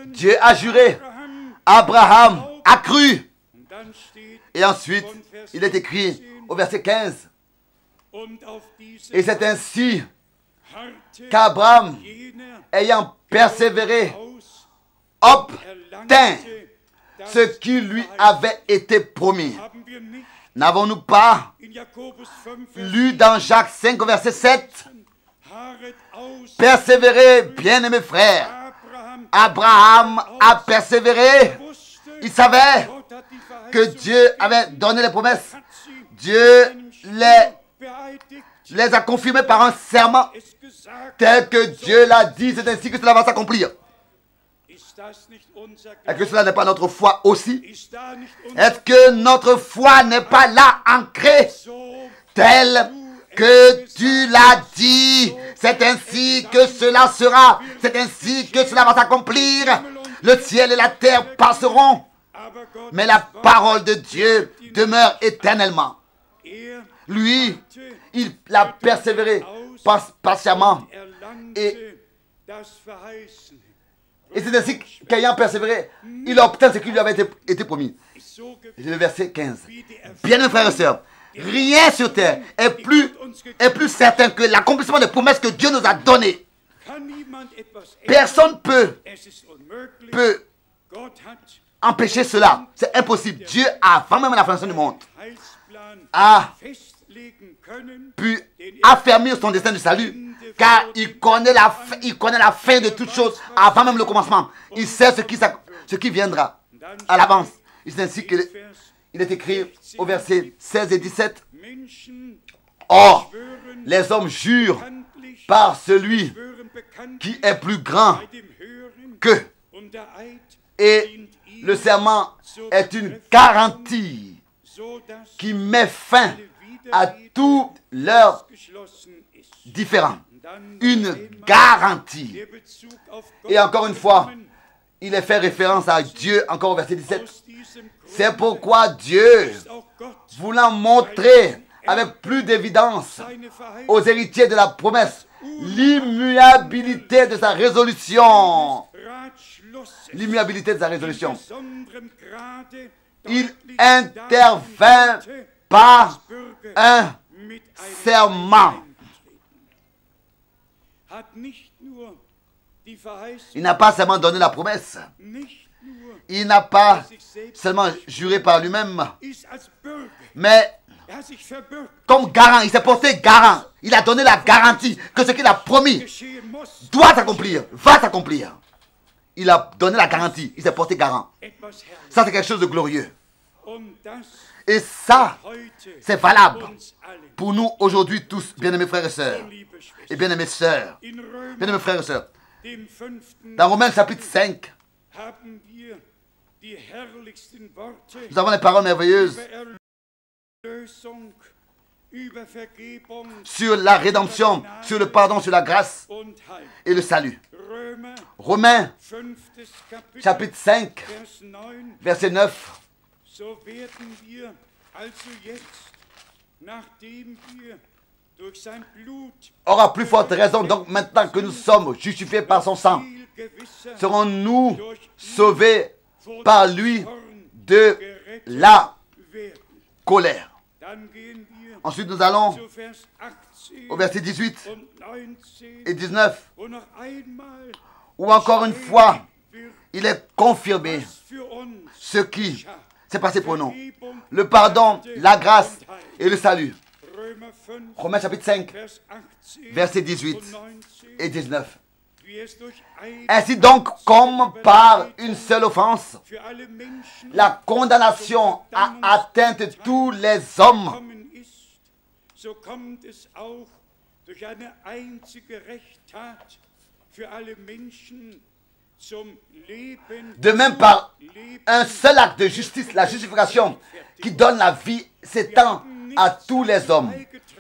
Dieu a juré, Abraham a cru. Et ensuite, il est écrit au verset 15, et c'est ainsi qu'Abraham, ayant persévéré, obtint ce qui lui avait été promis. N'avons-nous pas lu dans Jacques 5, verset 7? Persévérez, bien-aimés frères. Abraham a persévéré. Il savait que Dieu avait donné les promesses. Dieu les a confirmées par un serment. Tel que Dieu l'a dit, c'est ainsi que cela va s'accomplir. Est-ce que cela n'est pas notre foi aussi? Est-ce que notre foi n'est pas là ancrée, telle que tu l'as dit? C'est ainsi que cela sera. C'est ainsi que cela va s'accomplir. Le ciel et la terre passeront, mais la parole de Dieu demeure éternellement. Lui, il a persévéré patiemment. Et c'est ainsi qu'ayant persévéré, il obtint ce qui lui avait été promis. Le verset 15. Bien, mes frères et sœurs, rien sur terre est plus certain que l'accomplissement des promesses que Dieu nous a données. Personne peut empêcher cela. C'est impossible. Dieu, avant même la fondation du monde, a pu affermir son destin de salut, car il connaît la fin de toutes choses avant même le commencement. Il sait ce qui viendra à l'avance. C'est ainsi qu'il est écrit au verset 16 et 17. Or, les hommes jurent par celui qui est plus grand qu'eux. Et le serment est une garantie qui met fin à tous leurs différends. Une garantie. Et encore une fois, il est fait référence à Dieu, encore au verset 17. C'est pourquoi Dieu, voulant montrer avec plus d'évidence aux héritiers de la promesse l'immuabilité de sa résolution. L'immuabilité de sa résolution. Il intervint par un serment. Il n'a pas seulement donné la promesse. Il n'a pas seulement juré par lui-même. Mais comme garant, il s'est porté garant. Il a donné la garantie que ce qu'il a promis doit s'accomplir, va s'accomplir. Il a donné la garantie, il s'est porté garant. Ça, c'est quelque chose de glorieux. Et ça, c'est valable pour nous aujourd'hui tous, bien-aimés frères et sœurs. Et bien-aimés sœurs, bien-aimés frères et sœurs. Dans Romains chapitre 5, nous avons les paroles merveilleuses sur la rédemption, sur le pardon, sur la grâce et le salut. Romains chapitre 5, verset 9. Aura plus forte raison, donc maintenant que nous sommes justifiés par son sang, serons-nous sauvés par lui de la colère. Ensuite, nous allons au verset 18 et 19, où encore une fois, il est confirmé ce qui s'est passé pour nous. Le pardon, la grâce et le salut. Romains chapitre 5, versets 18 et 19. Ainsi donc, comme par une seule offense, la condamnation a atteint tous les hommes, de même par un seul acte de justice, la justification qui donne la vie s'étend à tous les hommes.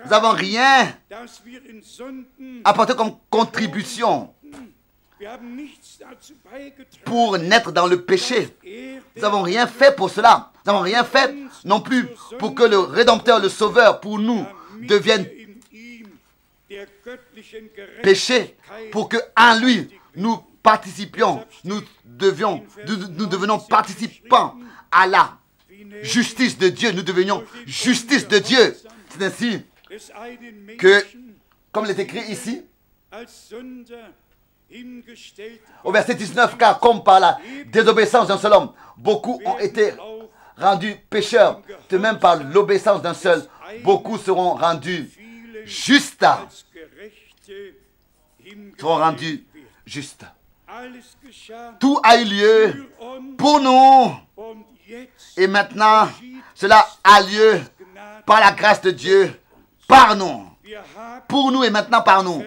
Nous n'avons rien apporté comme contribution pour naître dans le péché. Nous n'avons rien fait pour cela. Nous n'avons rien fait non plus pour que le Rédempteur, le Sauveur, pour nous, devienne péché, pour que en lui, nous participions, nous devenons participants à la justice de Dieu. Nous devenions justice de Dieu. C'est ainsi que, comme il est écrit ici, au verset 19, car comme par la désobéissance d'un seul homme, beaucoup ont été rendus pécheurs, de même par l'obéissance d'un seul, beaucoup seront rendus justes. Seront rendus justes. Tout a eu lieu pour nous. Et maintenant, cela a lieu par la grâce de Dieu, par nous. Pour nous et maintenant par nous.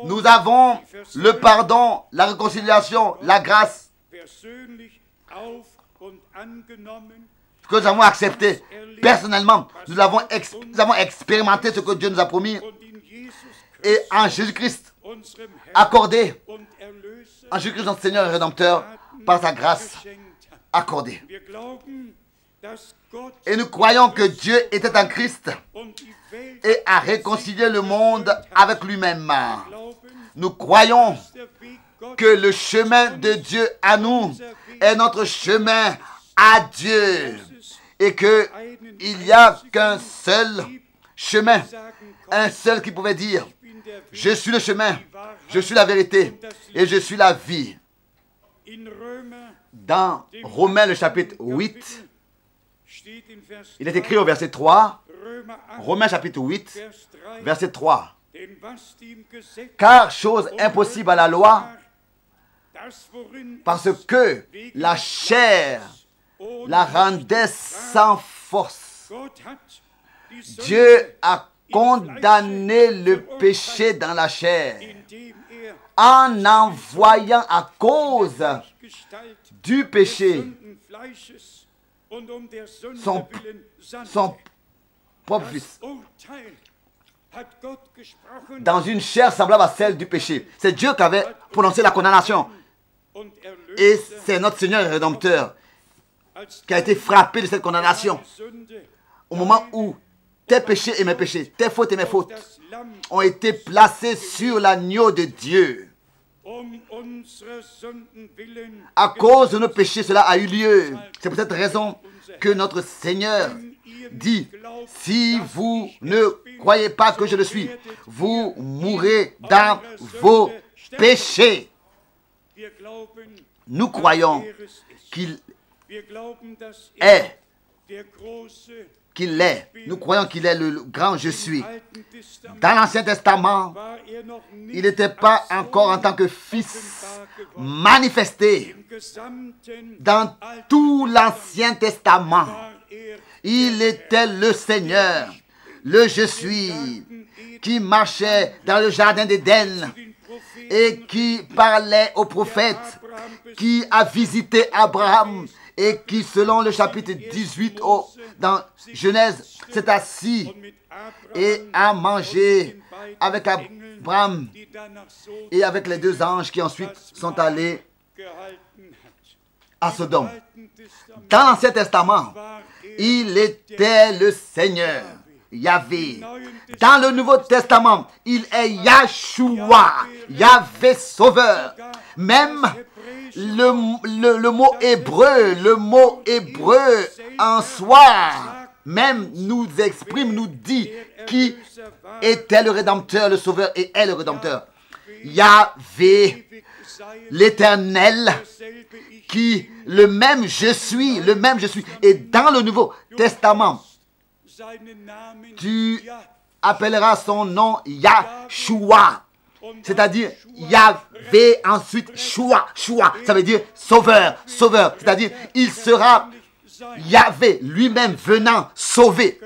Nous avons le pardon, la réconciliation, la grâce que nous avons accepté personnellement. Nous avons expérimenté ce que Dieu nous a promis. Et en Jésus-Christ, accordé, en Jésus-Christ notre Seigneur et Rédempteur, par sa grâce accordée. Et nous croyons que Dieu était en Christ et a réconcilié le monde avec lui-même. Nous croyons que le chemin de Dieu à nous est notre chemin à Dieu et qu'il n'y a qu'un seul chemin, un seul qui pouvait dire « Je suis le chemin, je suis la vérité et je suis la vie ». Dans Romains le chapitre 8, il est écrit au verset 3, Romains chapitre 8, verset 3. Car chose impossible à la loi, parce que la chair la rendait sans force. Dieu a condamné le péché dans la chair en envoyant à cause du péché son propre fils dans une chair semblable à celle du péché. C'est Dieu qui avait prononcé la condamnation. Et c'est notre Seigneur et Rédempteur qui a été frappé de cette condamnation. Au moment où tes péchés et mes péchés, tes fautes et mes fautes ont été placés sur l'agneau de Dieu. À cause de nos péchés, cela a eu lieu. C'est pour cette raison que notre Seigneur dit, si vous ne croyez pas que je le suis, vous mourrez dans vos péchés. Nous croyons qu'il est. Nous croyons qu'il est le grand je suis. Dans l'Ancien Testament, il n'était pas encore en tant que fils manifesté. Dans tout l'Ancien Testament, il était le Seigneur, le je suis, qui marchait dans le jardin d'Éden et qui parlait aux prophètes, qui a visité Abraham et qui, selon le chapitre 18 dans Genèse, s'est assis et a mangé avec Abraham et avec les deux anges qui ensuite sont allés à Sodome. Dans l'Ancien Testament, il était le Seigneur, Yahvé. Dans le Nouveau Testament, il est Yahshua, Yahvé Sauveur. Même le mot hébreu en soi, même nous exprime, nous dit qui était le Rédempteur, le Sauveur et est le Rédempteur. Yahvé, l'Éternel, qui, le même je suis. Et dans le Nouveau Testament, tu appelleras son nom Yahshua. C'est-à-dire Yahvé, ensuite Shua. Ça veut dire sauveur. C'est-à-dire il sera Yahvé lui-même venant sauver.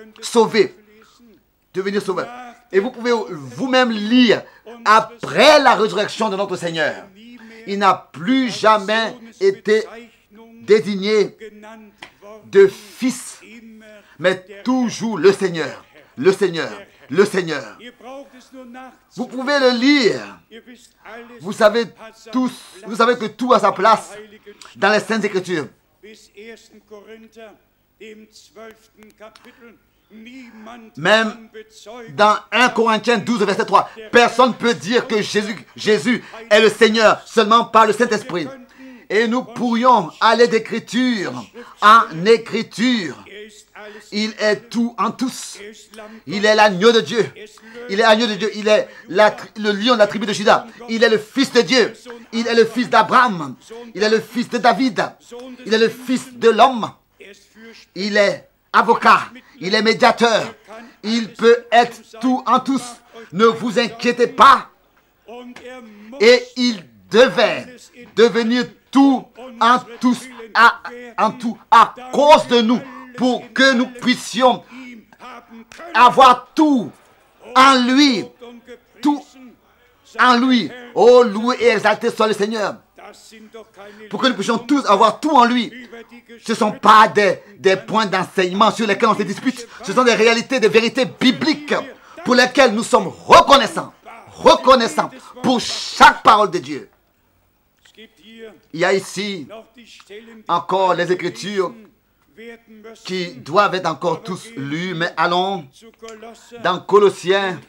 Devenir sauveur. Et vous pouvez vous-même lire après la résurrection de notre Seigneur. Il n'a plus jamais été désigné de fils, mais toujours le Seigneur. Vous pouvez le lire. Vous savez que tout a sa place dans les Saintes Écritures. Même dans 1 Corinthiens 12, verset 3, personne ne peut dire que Jésus est le Seigneur seulement par le Saint-Esprit. Et nous pourrions aller d'écriture en écriture. Il est tout en tous. Il est l'agneau de Dieu. Il est le lion de la tribu de Juda. Il est le fils de Dieu. Il est le fils d'Abraham. Il est le fils de David. Il est le fils de l'homme. Il est avocat. Il est médiateur. Il peut être tout en tous. Ne vous inquiétez pas. Et il devait devenir tout en tous, à cause de nous, pour que nous puissions avoir tout en lui. Tout en lui. Oh, loué et exalté soit le Seigneur. Pour que nous puissions tous avoir tout en lui. Ce ne sont pas des points d'enseignement sur lesquels on se dispute. Ce sont des réalités, des vérités bibliques pour lesquelles nous sommes reconnaissants. Reconnaissants pour chaque parole de Dieu. Il y a ici encore les Écritures qui doivent être encore tous lues, mais allons dans Colossiens,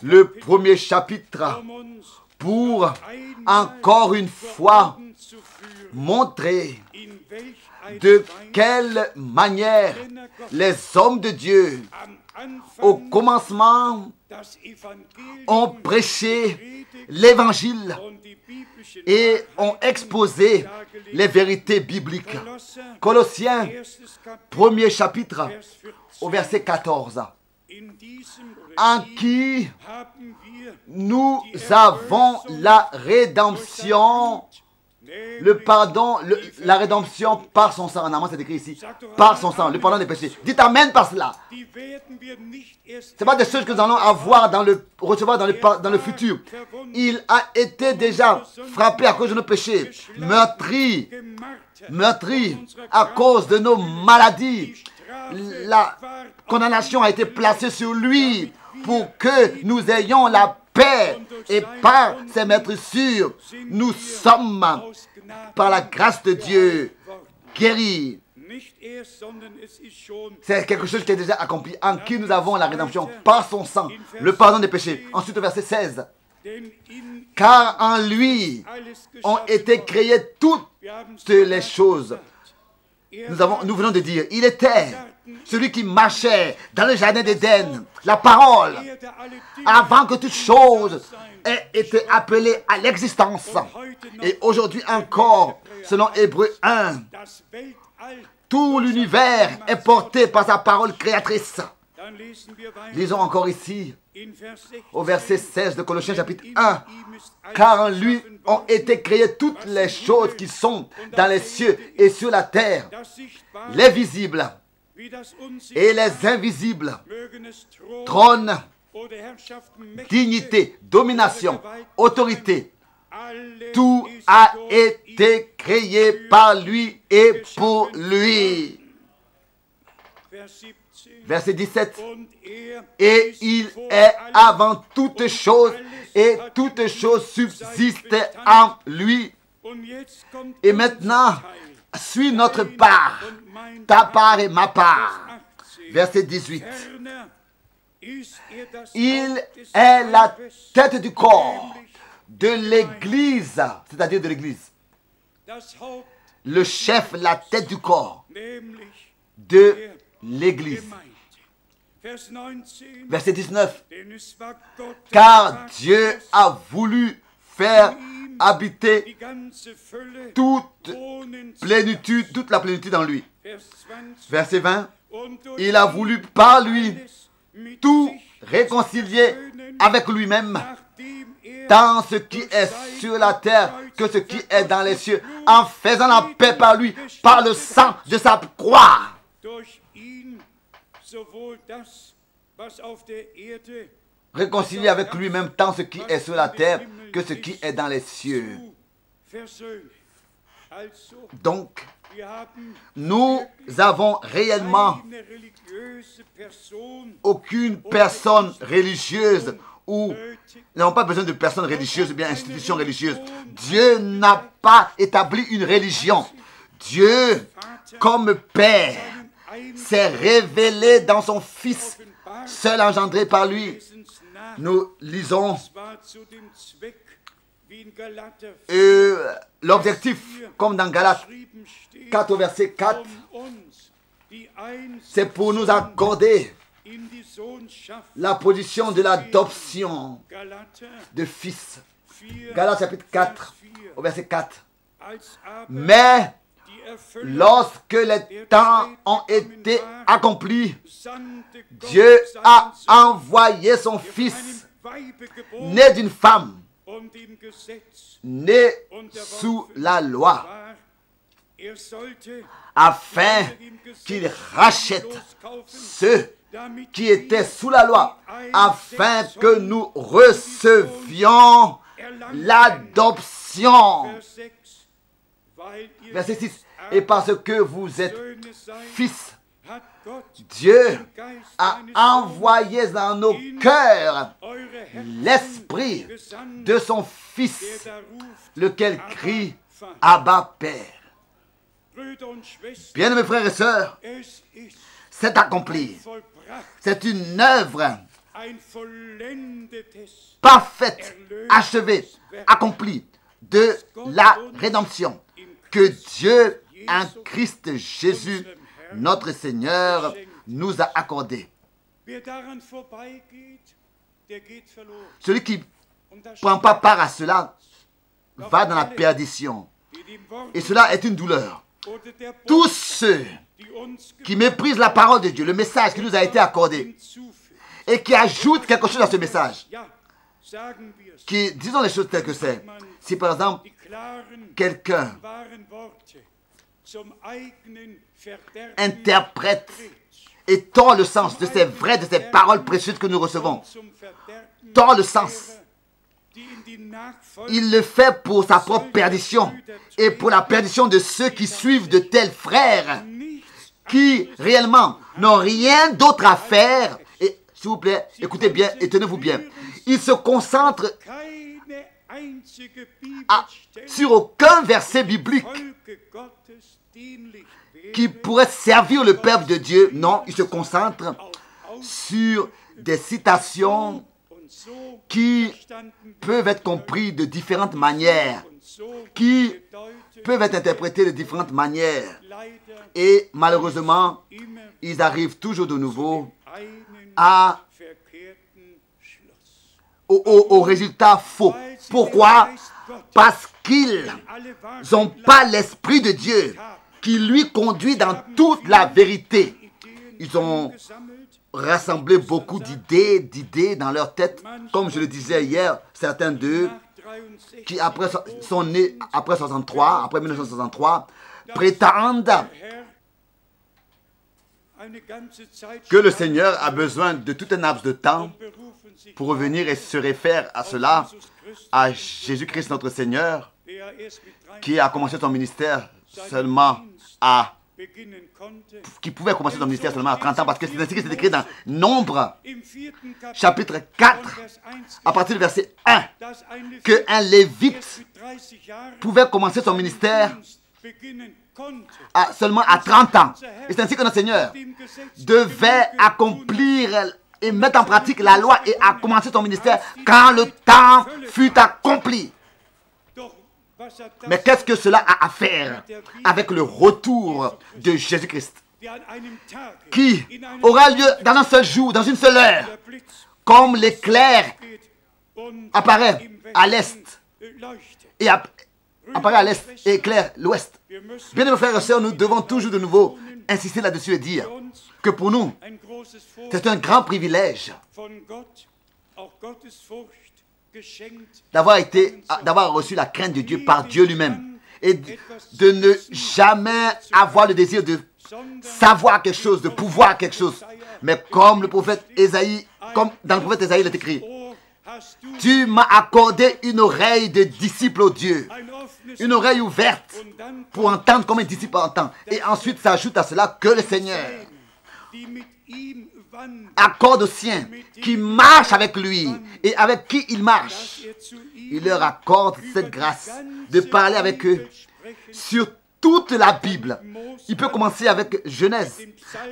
le premier chapitre, pour encore une fois montrer de quelle manière les hommes de Dieu au commencement ont prêché l'évangile et ont exposé les vérités bibliques. Colossiens, premier chapitre, au verset 14. En qui nous avons la rédemption, le pardon, la rédemption par son sang. En allemand, c'est écrit ici. Par son sang, le pardon des péchés. Dites amen par cela. Ce n'est pas des choses que nous allons avoir recevoir dans le futur. Il a été déjà frappé à cause de nos péchés, meurtri à cause de nos maladies. La condamnation a été placée sur lui pour que nous ayons la paix. Et par ses meurtrissures, nous sommes, par la grâce de Dieu, guéris. C'est quelque chose qui est déjà accompli, en qui nous avons la rédemption par son sang, le pardon des péchés. Ensuite, au verset 16. Car en lui ont été créées toutes les choses. Nous venons de dire, il était celui qui marchait dans le jardin d'Éden, la parole, avant que toute chose ait été appelée à l'existence. Et aujourd'hui encore, selon Hébreux 1, tout l'univers est porté par sa parole créatrice. Lisons encore ici, au verset 16 de Colossiens chapitre 1. Car en lui ont été créées toutes les choses qui sont dans les cieux et sur la terre, les visibles et les invisibles, trône, dignité, domination, autorité. Tout a été créé par lui et pour lui. Verset 17. Et il est avant toutes choses, et toutes choses subsistent en lui. Et maintenant, suis notre part, ta part et ma part. Verset 18. Il est la tête du corps de l'Église, c'est-à-dire de l'Église. Le chef, la tête du corps de l'Église. Verset 19. Car Dieu a voulu faire habiter toute la plénitude en lui. Verset 20. Il a voulu par lui tout réconcilier avec lui-même, tant ce qui est sur la terre que ce qui est dans les cieux, en faisant la paix par lui, par le sang de sa croix. Réconcilier avec lui-même tant ce qui est sur la terre que ce qui est dans les cieux. Donc, nous avons réellement aucune personne religieuse ou nous n'avons pas besoin de personnes religieuses ou bien institutions religieuses. Dieu n'a pas établi une religion. Dieu, comme Père, s'est révélé dans son Fils, seul engendré par lui. Nous lisons l'objectif, comme dans Galates 4 au verset 4, c'est pour nous accorder la position de l'adoption de fils. Galates chapitre 4 au verset 4. Mais lorsque les temps ont été accomplis, Dieu a envoyé son Fils, né d'une femme, né sous la loi, afin qu'il rachète ceux qui étaient sous la loi, afin que nous recevions l'adoption. Verset 6. Et parce que vous êtes fils, Dieu a envoyé dans nos cœurs l'esprit de son Fils, lequel crie Abba Père. Bien, mes frères et sœurs, c'est accompli. C'est une œuvre parfaite, achevée, accomplie de la rédemption que Dieu, en Christ Jésus, notre Seigneur, nous a accordée. Celui qui ne prend pas part à cela va dans la perdition. Et cela est une douleur. Tous ceux qui méprisent la parole de Dieu, le message qui nous a été accordé, et qui ajoutent quelque chose à ce message, qui, disons les choses telles que c'est. Si par exemple, quelqu'un interprète et tord le sens de ces vraies, de ces paroles précieuses que nous recevons, tord le sens, il le fait pour sa propre perdition et pour la perdition de ceux qui suivent de tels frères qui réellement n'ont rien d'autre à faire. Et s'il vous plaît, écoutez bien et tenez-vous bien. Ils se concentrent sur aucun verset biblique qui pourrait servir le peuple de Dieu. Non, ils se concentrent sur des citations qui peuvent être comprises de différentes manières, qui peuvent être interprétées de différentes manières. Et malheureusement, ils arrivent toujours de nouveau au résultat faux. Pourquoi? Parce qu'ils n'ont pas l'Esprit de Dieu qui lui conduit dans toute la vérité. Ils ont rassemblé beaucoup d'idées dans leur tête. Comme je le disais hier, certains d'eux qui sont nés après 63, après 1963, prétendent que le Seigneur a besoin de tout un laps de temps pour revenir et se réfère à cela, à Jésus-Christ notre Seigneur, qui a commencé son ministère seulement qui pouvait commencer son ministère seulement à 30 ans, parce que c'est ainsi que c'est écrit dans Nombre, chapitre 4, à partir du verset 1, qu'un lévite pouvait commencer son ministère seulement à 30 ans. Et c'est ainsi que notre Seigneur devait accomplir et mettre en pratique la loi et a commencé son ministère quand le temps fut accompli. Mais qu'est-ce que cela a à faire avec le retour de Jésus-Christ, qui aura lieu dans un seul jour, dans une seule heure, comme l'éclair apparaît à l'est et apparaît à l'est et éclaire l'ouest. Bien aimés frères et sœurs, nous devons toujours de nouveau insister là-dessus et dire que pour nous, c'est un grand privilège d'avoir reçu la crainte de Dieu par Dieu lui-même et de ne jamais avoir le désir de savoir quelque chose, de pouvoir quelque chose. Mais comme le prophète Ésaïe, comme dans le prophète Ésaïe il est écrit, tu m'as accordé une oreille de disciple, ô Dieu, une oreille ouverte pour entendre comme un disciple entend. Et ensuite s'ajoute à cela que le Seigneur accorde aux siens qui marchent avec lui et avec qui il marche. Il leur accorde cette grâce de parler avec eux sur toute la Bible. Il peut commencer avec Genèse,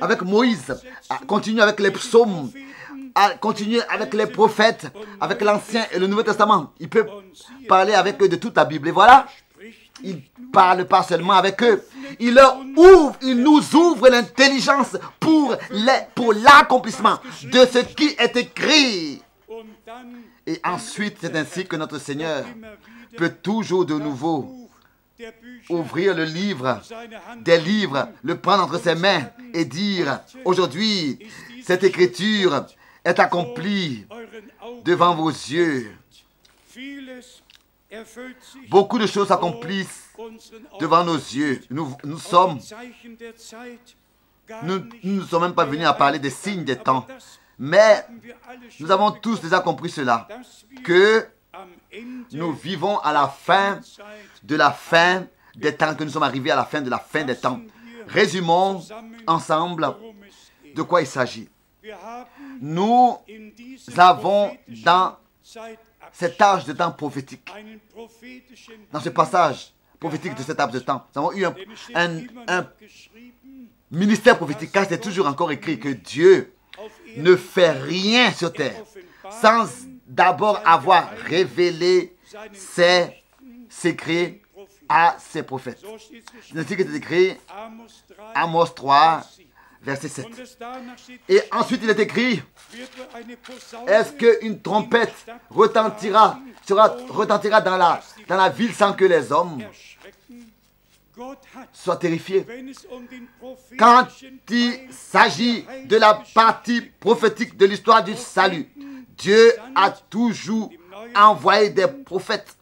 avec Moïse, continuer avec les psaumes, continuer avec les prophètes, avec l'Ancien et le Nouveau Testament. Il peut parler avec eux de toute la Bible. Et voilà, il ne parle pas seulement avec eux. Il nous ouvre l'intelligence pour l'accomplissement de ce qui est écrit. Et ensuite, c'est ainsi que notre Seigneur peut toujours de nouveau ouvrir le livre, des livres, le prendre entre ses mains et dire, aujourd'hui, cette écriture est accomplie devant vos yeux. Beaucoup de choses s'accomplissent devant nos yeux. Nous ne sommes même pas venus à parler des signes des temps. Mais nous avons tous déjà compris cela, que nous vivons à la fin de la fin des temps, que nous sommes arrivés à la fin de la fin des temps. Résumons ensemble de quoi il s'agit. Nous avons dans cet âge de temps prophétique, dans ce passage prophétique de cet âge de temps, nous avons eu un ministère prophétique, car c'est toujours encore écrit que Dieu ne fait rien sur terre sans d'abord avoir révélé ses secrets à ses prophètes. C'est ainsi que c'est écrit Amos 3, verset 7. Et ensuite il est écrit, est-ce qu'une trompette retentira dans la ville sans que les hommes soient terrifiés? Quand il s'agit de la partie prophétique de l'histoire du salut, Dieu a toujours envoyé des prophètes.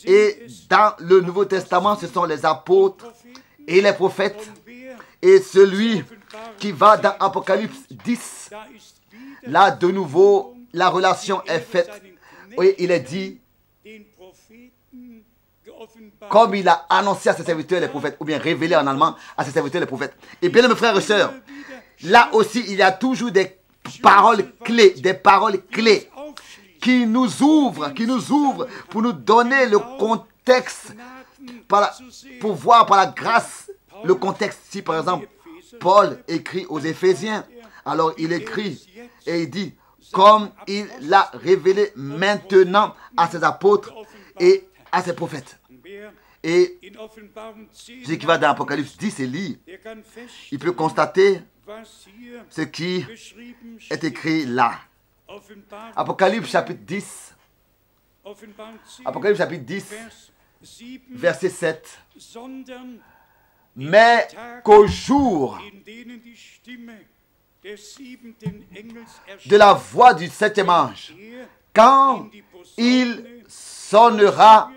Et dans le Nouveau Testament, ce sont les apôtres et les prophètes. Et celui qui va dans Apocalypse 10, là de nouveau, la relation est faite. Oui, il est dit, comme il a annoncé à ses serviteurs les prophètes, ou bien révélé en allemand à ses serviteurs les prophètes. Et bien, mes frères et sœurs, là aussi, il y a toujours des paroles clés qui nous ouvrent pour nous donner le contexte, pour voir par la grâce le contexte. Si par exemple, Paul écrit aux Éphésiens, alors il écrit et il dit, comme il l'a révélé maintenant à ses apôtres et à ses prophètes. Et celui qui va dans Apocalypse 10 et lit, il peut constater ce qui est écrit là. Apocalypse chapitre 10, verset 7. Mais qu'au jour de la voix du septième ange, quand il sonnera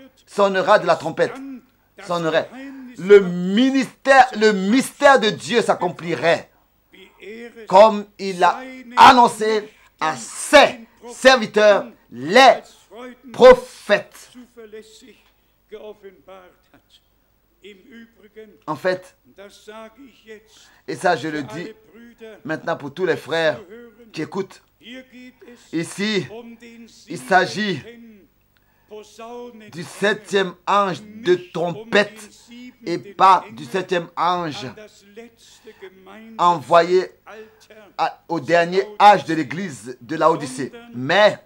de la trompette, le mystère de Dieu s'accomplirait comme il l'a annoncé à ses serviteurs, les prophètes. En fait, et ça je le dis maintenant pour tous les frères qui écoutent, ici il s'agit du septième ange de trompette et pas du septième ange envoyé au dernier âge de l'église de Laodicée, mais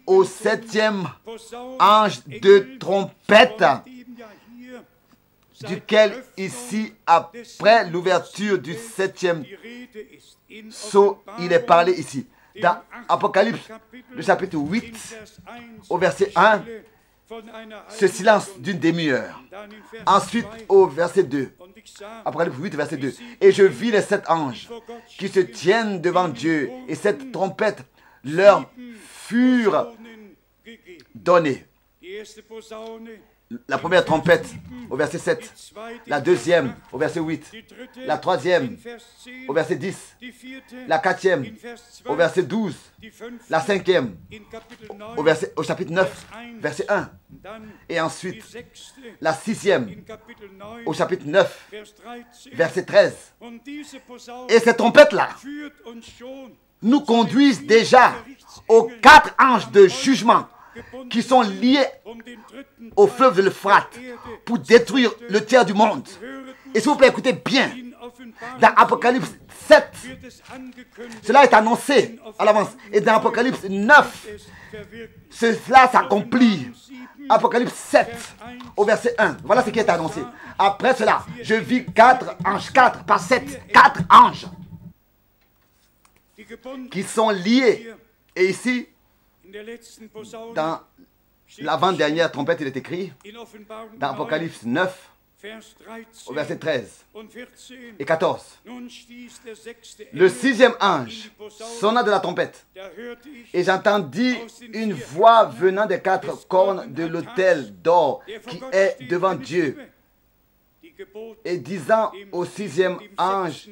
au septième ange de trompette, duquel ici, après l'ouverture du septième sceau, il est parlé ici. Dans Apocalypse, le chapitre 8, au verset 1, ce silence d'une demi-heure. Ensuite, au verset 2, Apocalypse 8, verset 2, et je vis les 7 anges qui se tiennent devant Dieu, et cette trompette leur furent données. La première trompette au verset 7, la deuxième au verset 8, la troisième au verset 10, la quatrième au verset 12, la cinquième au chapitre 9, verset 1, et ensuite la sixième au chapitre 9, verset 13. Et ces trompettes-là nous conduisent déjà aux 4 anges de jugement qui sont liés au fleuve de l'Euphrate pour détruire le tiers du monde. Et s'il vous plaît, écoutez bien, dans Apocalypse 7, cela est annoncé à l'avance. Et dans Apocalypse 9, cela s'accomplit. Apocalypse 7, au verset 1. Voilà ce qui est annoncé. Après cela, je vis 4 anges, 4 par 7, 4 anges qui sont liés. Et ici, dans l'avant-dernière trompette, il est écrit dans Apocalypse 9, au verset 13 et 14. Le sixième ange sonna de la trompette, et j'entendis une voix venant des quatre cornes de l'autel d'or qui est devant Dieu, et disant au sixième ange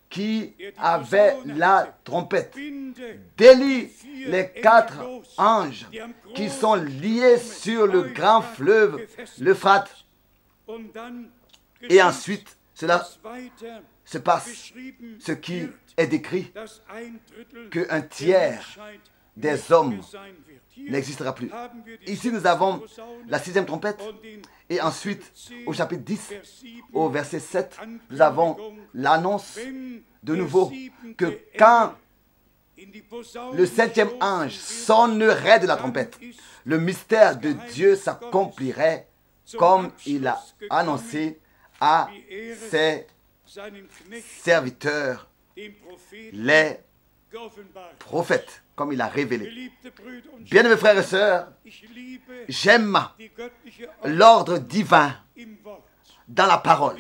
qui avait la trompette: délie les quatre anges qui sont liés sur le grand fleuve, l'Euphrate. Et ensuite, cela se passe, ce qui est décrit, qu'un tiers des hommes n'existera plus. Ici, nous avons la sixième trompette. Et ensuite, au chapitre 10, au verset 7, nous avons l'annonce de nouveau que quand le septième ange sonnerait de la trompette, le mystère de Dieu s'accomplirait comme il a annoncé à ses serviteurs, les prophètes, comme il a révélé. Bien-aimés frères et sœurs, j'aime l'ordre divin dans la parole.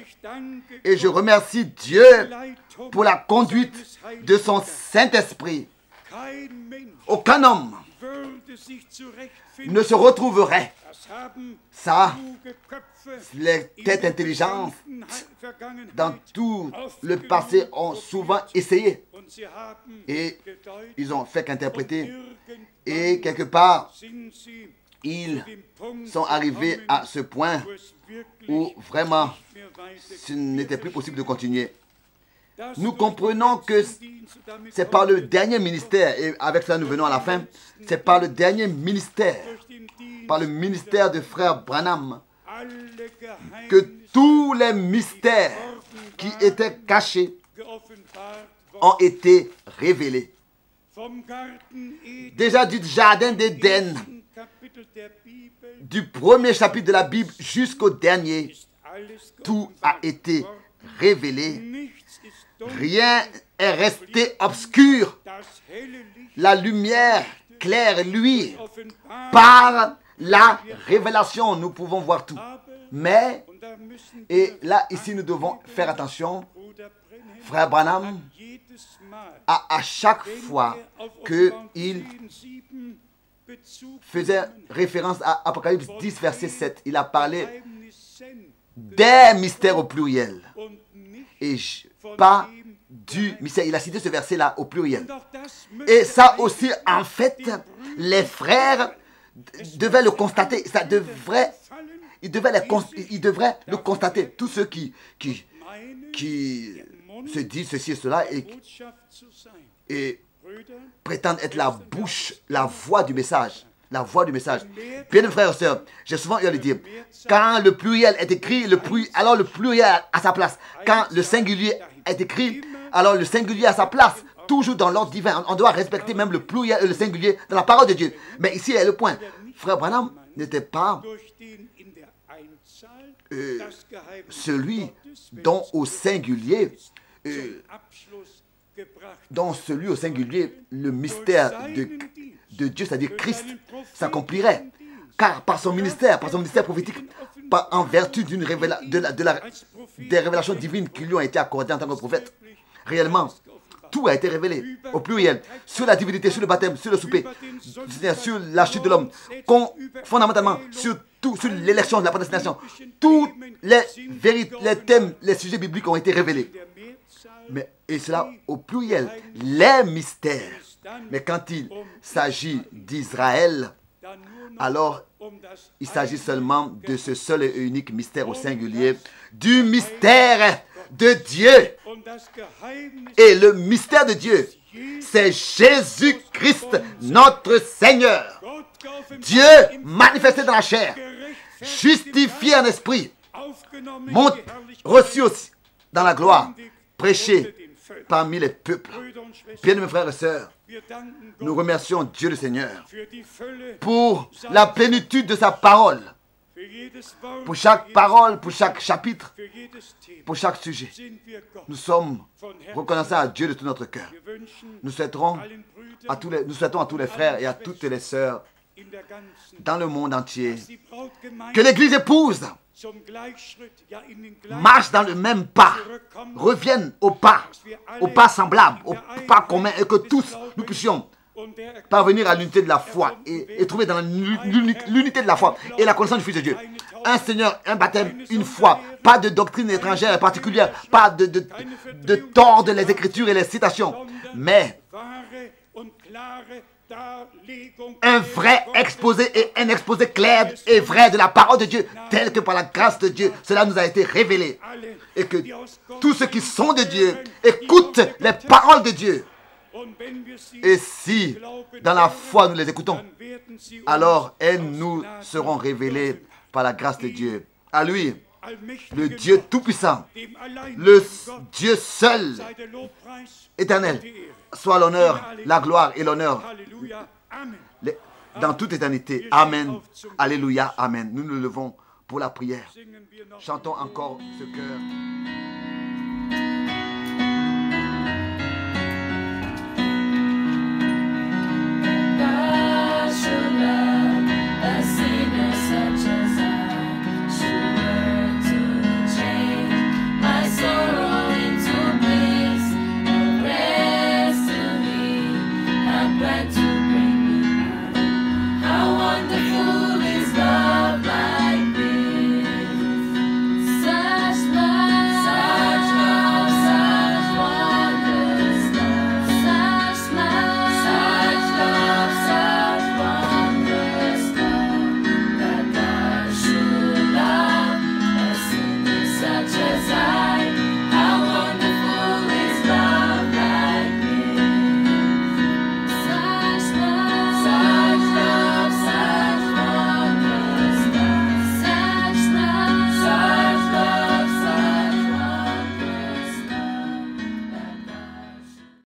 Et je remercie Dieu pour la conduite de son Saint-Esprit. Aucun homme ne se retrouverait. Ça, les têtes intelligentes dans tout le passé ont souvent essayé. Et ils ont fait qu'interpréter. Et quelque part, ils sont arrivés à ce point où vraiment ce n'était plus possible de continuer. Nous comprenons que c'est par le dernier ministère, et avec cela nous venons à la fin, c'est par le dernier ministère, par le ministère de frère Branham, que tous les mystères qui étaient cachés ont été révélés. Déjà du jardin d'Éden, du premier chapitre de la Bible jusqu'au dernier, tout a été révélé. Rien est resté obscur. La lumière claire, lui, par la révélation, nous pouvons voir tout. Mais, et là, ici, nous devons faire attention, frère Branham, à chaque fois qu'il faisait référence à Apocalypse 10, verset 7, il a parlé des mystères au pluriel. Et pas du mystère. Il a cité ce verset-là au pluriel. Et ça aussi, en fait, les frères devaient le constater. Ça devrait, ils devraient le constater. Tous ceux qui se disent ceci et cela et prétendent être la bouche, la voix du message. La voix du message. Bien, frères et sœurs, j'ai souvent eu à le dire. Quand le pluriel est écrit, alors le pluriel a sa place. Quand le singulier est écrit, alors le singulier a sa place. Toujours dans l'ordre divin. On doit respecter même le pluriel et le singulier dans la parole de Dieu. Mais ici est le point. Frère Branham n'était pas celui dont au singulier, le mystère de Dieu, c'est-à-dire Christ, s'accomplirait. Car par son ministère prophétique, en vertu des révélations divines qui lui ont été accordées en tant que prophète, réellement, tout a été révélé au pluriel, sur la divinité, sur le baptême, sur le souper, sur la chute de l'homme, fondamentalement, sur l'élection de la prédestination. Tous les thèmes, les sujets bibliques ont été révélés. Et cela au pluriel, les mystères. Mais quand il s'agit d'Israël, alors il s'agit seulement de ce seul et unique mystère au singulier, du mystère de Dieu. Et le mystère de Dieu, c'est Jésus-Christ, notre Seigneur. Dieu manifesté dans la chair, justifié en esprit, reçu aussi dans la gloire, prêché parmi les peuples. Bien, mes frères et sœurs, nous remercions Dieu le Seigneur pour la plénitude de sa parole, pour chaque parole, pour chaque chapitre, pour chaque sujet. Nous sommes reconnaissants à Dieu de tout notre cœur. Nous souhaitons à tous les frères et à toutes les sœurs dans le monde entier. Que l'Église épouse marche dans le même pas, revienne au pas semblable, au pas commun, et que tous nous puissions parvenir à l'unité de la foi et trouver dans l'unité de la foi et la connaissance du Fils de Dieu. Un Seigneur, un baptême, une foi, pas de doctrine étrangère et particulière, pas de tordre les Écritures et les citations, mais un vrai exposé et un exposé clair et vrai de la parole de Dieu, tel que par la grâce de Dieu, cela nous a été révélé. Et que tous ceux qui sont de Dieu écoutent les paroles de Dieu. Et si, dans la foi, nous les écoutons, alors elles nous seront révélées par la grâce de Dieu. À lui, le Dieu Tout-Puissant, le Dieu seul, éternel, soit l'honneur, la gloire et l'honneur dans toute éternité. Amen. Alléluia. Amen. Nous nous levons pour la prière. Chantons encore ce cœur.